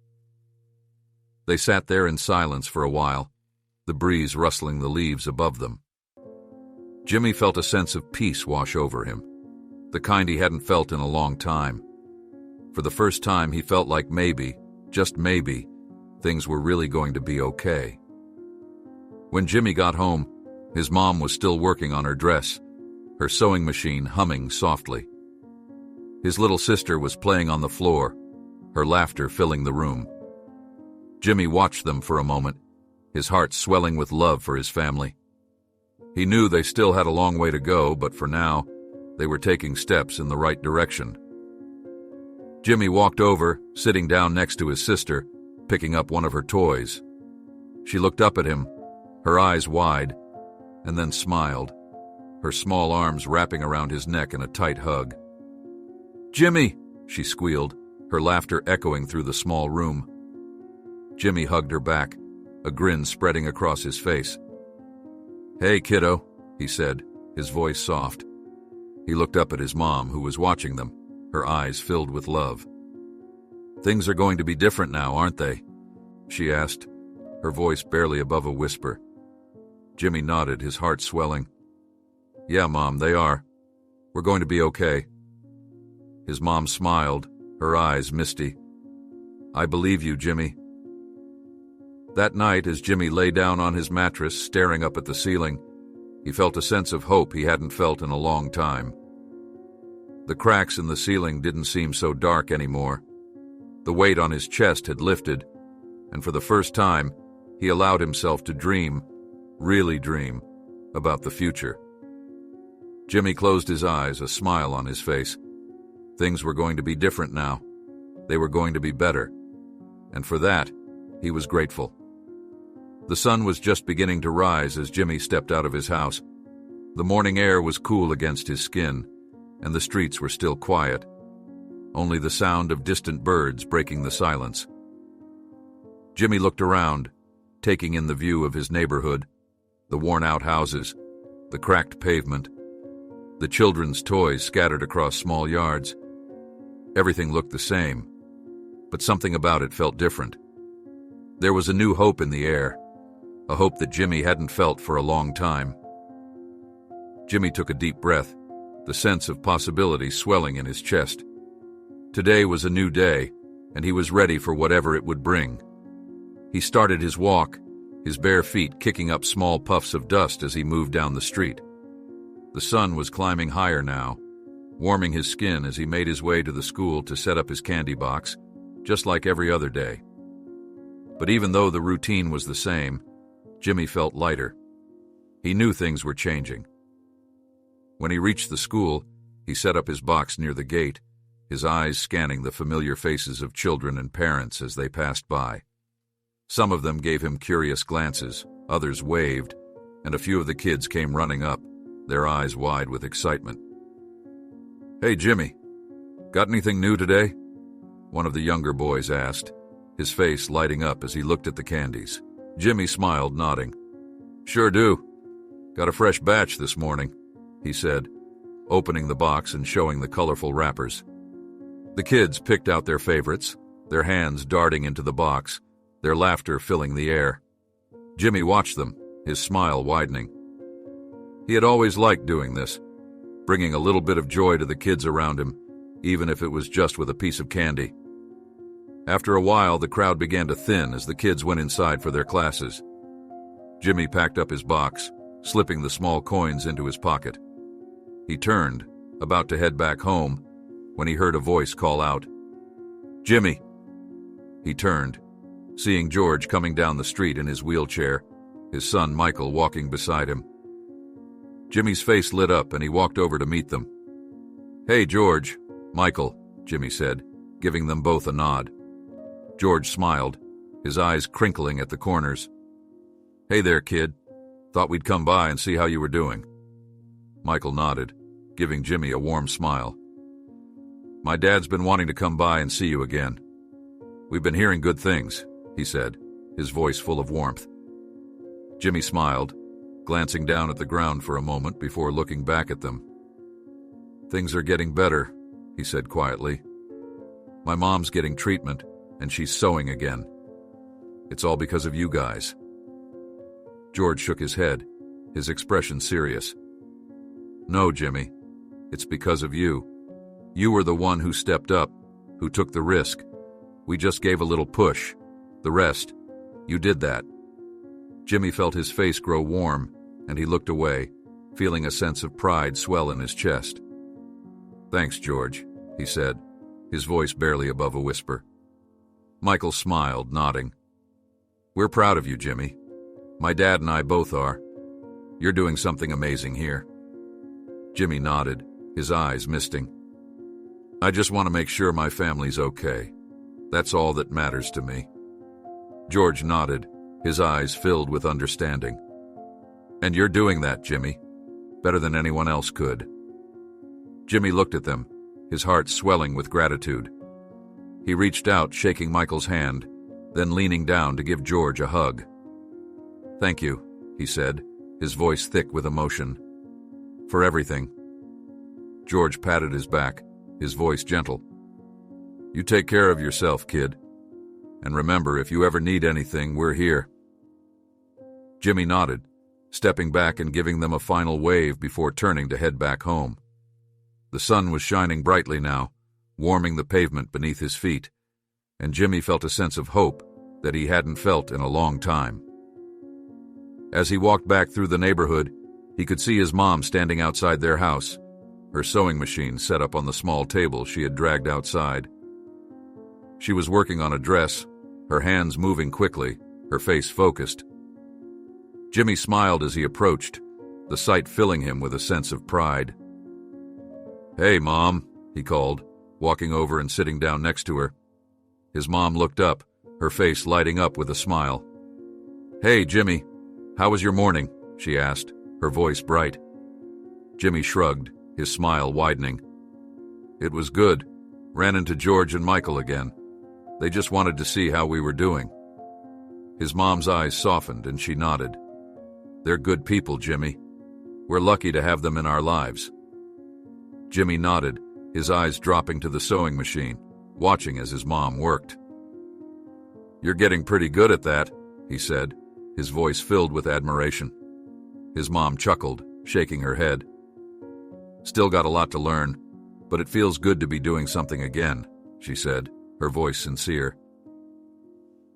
They sat there in silence for a while, the breeze rustling the leaves above them. Jimmy felt a sense of peace wash over him, the kind he hadn't felt in a long time. For the first time, he felt like maybe, just maybe, things were really going to be okay. When Jimmy got home, his mom was still working on her dress, her sewing machine humming softly. His little sister was playing on the floor, her laughter filling the room. Jimmy watched them for a moment, his heart swelling with love for his family. He knew they still had a long way to go, but for now, they were taking steps in the right direction. Jimmy walked over, sitting down next to his sister, picking up one of her toys. She looked up at him, her eyes wide, and then smiled, her small arms wrapping around his neck in a tight hug. "Jimmy!" she squealed, her laughter echoing through the small room. Jimmy hugged her back, a grin spreading across his face. "Hey, kiddo," he said, his voice soft. He looked up at his mom, who was watching them, her eyes filled with love. "Things are going to be different now, aren't they?" she asked, her voice barely above a whisper. Jimmy nodded, his heart swelling. "Yeah, Mom, they are. We're going to be okay." His mom smiled, her eyes misty. "I believe you, Jimmy." That night, as Jimmy lay down on his mattress, staring up at the ceiling, he felt a sense of hope he hadn't felt in a long time. The cracks in the ceiling didn't seem so dark anymore. The weight on his chest had lifted, and for the first time, he allowed himself to dream, really dream, about the future. Jimmy closed his eyes, a smile on his face. Things were going to be different now. They were going to be better. And for that, he was grateful. The sun was just beginning to rise as Jimmy stepped out of his house. The morning air was cool against his skin, and the streets were still quiet. Only the sound of distant birds breaking the silence. Jimmy looked around, taking in the view of his neighborhood, the worn-out houses, the cracked pavement, the children's toys scattered across small yards. Everything looked the same, but something about it felt different. There was a new hope in the air, a hope that Jimmy hadn't felt for a long time. Jimmy took a deep breath, the sense of possibility swelling in his chest. Today was a new day, and he was ready for whatever it would bring. He started his walk, his bare feet kicking up small puffs of dust as he moved down the street. The sun was climbing higher now, warming his skin as he made his way to the school to set up his candy box, just like every other day. But even though the routine was the same, Jimmy felt lighter. He knew things were changing. When he reached the school, he set up his box near the gate, his eyes scanning the familiar faces of children and parents as they passed by. Some of them gave him curious glances, others waved, and a few of the kids came running up, their eyes wide with excitement. "Hey, Jimmy, got anything new today?" one of the younger boys asked, his face lighting up as he looked at the candies. Jimmy smiled, nodding. "Sure do. Got a fresh batch this morning," he said, opening the box and showing the colorful wrappers. The kids picked out their favorites, their hands darting into the box, their laughter filling the air. Jimmy watched them, his smile widening. He had always liked doing this, bringing a little bit of joy to the kids around him, even if it was just with a piece of candy. After a while, the crowd began to thin as the kids went inside for their classes. Jimmy packed up his box, slipping the small coins into his pocket. He turned, about to head back home, when he heard a voice call out, "Jimmy!" He turned, seeing George coming down the street in his wheelchair, his son Michael walking beside him. Jimmy's face lit up and he walked over to meet them. "Hey, George, Michael," Jimmy said, giving them both a nod. George smiled, his eyes crinkling at the corners. "Hey there, kid. Thought we'd come by and see how you were doing." Michael nodded, giving Jimmy a warm smile. "My dad's been wanting to come by and see you again. We've been hearing good things," he said, his voice full of warmth. Jimmy smiled, glancing down at the ground for a moment before looking back at them. "Things are getting better," he said quietly. "My mom's getting treatment, and she's sewing again. It's all because of you guys." George shook his head, his expression serious. "No, Jimmy, it's because of you. You were the one who stepped up, who took the risk. We just gave a little push. The rest, you did that." Jimmy felt his face grow warm, and he looked away, feeling a sense of pride swell in his chest. "Thanks, George," he said, his voice barely above a whisper. Michael smiled, nodding. "We're proud of you, Jimmy. My dad and I both are. You're doing something amazing here." Jimmy nodded, his eyes misting. "I just want to make sure my family's okay. That's all that matters to me." George nodded, his eyes filled with understanding. "And you're doing that, Jimmy, better than anyone else could." Jimmy looked at them, his heart swelling with gratitude. He reached out, shaking Michael's hand, then leaning down to give George a hug. "Thank you," he said, his voice thick with emotion. "For everything." George patted his back, his voice gentle. "You take care of yourself, kid. And remember, if you ever need anything, we're here." Jimmy nodded, stepping back and giving them a final wave before turning to head back home. The sun was shining brightly now, warming the pavement beneath his feet, and Jimmy felt a sense of hope that he hadn't felt in a long time. As he walked back through the neighborhood, he could see his mom standing outside their house, her sewing machine set up on the small table she had dragged outside. She was working on a dress, her hands moving quickly, her face focused. Jimmy smiled as he approached, the sight filling him with a sense of pride. "Hey, Mom," he called, walking over and sitting down next to her. His mom looked up, her face lighting up with a smile. "Hey, Jimmy, how was your morning?" she asked, her voice bright. Jimmy shrugged, his smile widening. "It was good. Ran into George and Michael again. They just wanted to see how we were doing." His mom's eyes softened and she nodded. "They're good people, Jimmy. We're lucky to have them in our lives." Jimmy nodded, his eyes dropping to the sewing machine, watching as his mom worked. "You're getting pretty good at that," he said, his voice filled with admiration. His mom chuckled, shaking her head. "Still got a lot to learn, but it feels good to be doing something again," she said, her voice sincere.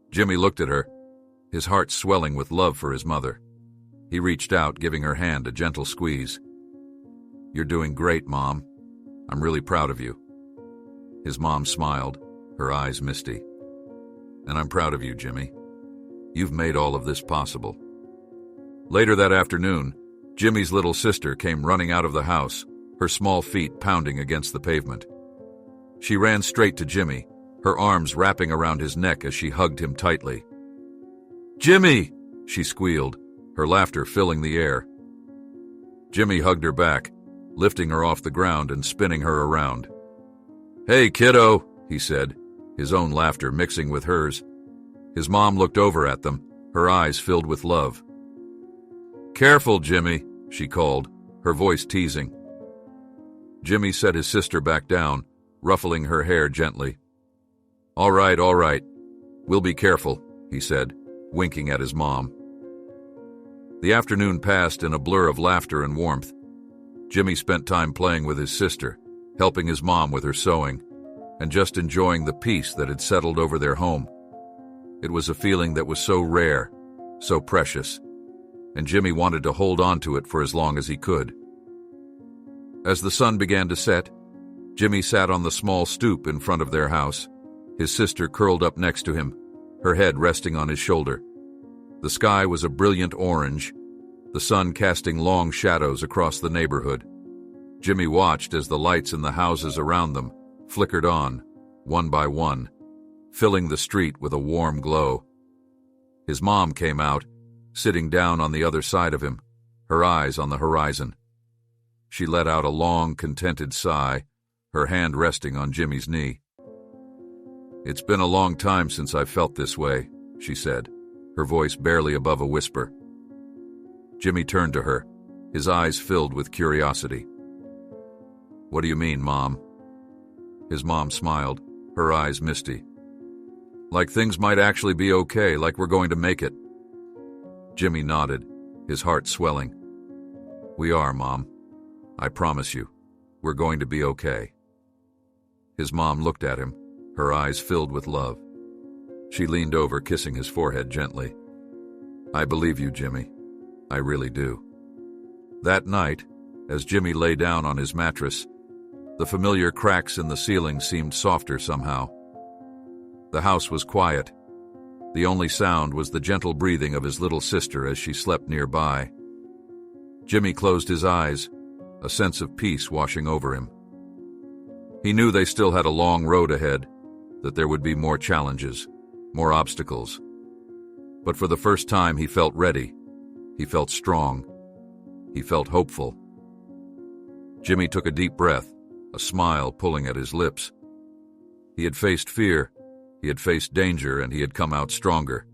Jimmy looked at her, his heart swelling with love for his mother. He reached out, giving her hand a gentle squeeze. "You're doing great, Mom. I'm really proud of you." His mom smiled, her eyes misty. "And I'm proud of you, Jimmy. You've made all of this possible." Later that afternoon, Jimmy's little sister came running out of the house, her small feet pounding against the pavement. She ran straight to Jimmy, her arms wrapping around his neck as she hugged him tightly. "Jimmy!" she squealed, her laughter filling the air. Jimmy hugged her back, lifting her off the ground and spinning her around. "Hey, kiddo," he said, his own laughter mixing with hers. His mom looked over at them, her eyes filled with love. "Careful, Jimmy," she called, her voice teasing. Jimmy set his sister back down, ruffling her hair gently. All right. We'll be careful," he said, winking at his mom. The afternoon passed in a blur of laughter and warmth. Jimmy spent time playing with his sister, helping his mom with her sewing, and just enjoying the peace that had settled over their home. It was a feeling that was so rare, so precious, and Jimmy wanted to hold on to it for as long as he could. As the sun began to set, Jimmy sat on the small stoop in front of their house, his sister curled up next to him, her head resting on his shoulder. The sky was a brilliant orange, the sun casting long shadows across the neighborhood. Jimmy watched as the lights in the houses around them flickered on, one by one, filling the street with a warm glow. His mom came out, sitting down on the other side of him, her eyes on the horizon. She let out a long, contented sigh, her hand resting on Jimmy's knee. "It's been a long time since I felt this way," she said, her voice barely above a whisper. Jimmy turned to her, his eyes filled with curiosity. "What do you mean, Mom?" His mom smiled, her eyes misty. "Like things might actually be okay, like we're going to make it." Jimmy nodded, his heart swelling. "We are, Mom. I promise you, we're going to be okay." His mom looked at him, her eyes filled with love. She leaned over, kissing his forehead gently. "I believe you, Jimmy. I really do." That night, as Jimmy lay down on his mattress, the familiar cracks in the ceiling seemed softer somehow. The house was quiet. The only sound was the gentle breathing of his little sister as she slept nearby. Jimmy closed his eyes, a sense of peace washing over him. He knew they still had a long road ahead, that there would be more challenges, more obstacles. But for the first time he felt ready. He felt strong. He felt hopeful. Jimmy took a deep breath, a smile pulling at his lips. He had faced fear, he had faced danger, and he had come out stronger.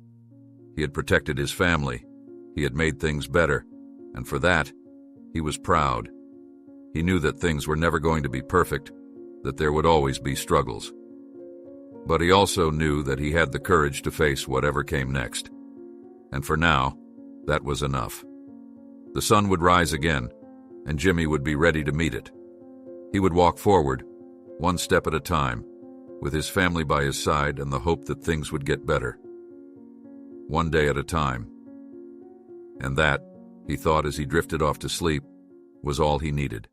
He had protected his family. He had made things better, and for that, he was proud. He knew that things were never going to be perfect, that there would always be struggles. But he also knew that he had the courage to face whatever came next. And for now, that was enough. The sun would rise again, and Jimmy would be ready to meet it. He would walk forward, one step at a time, with his family by his side and the hope that things would get better. One day at a time. And that, he thought as he drifted off to sleep, was all he needed.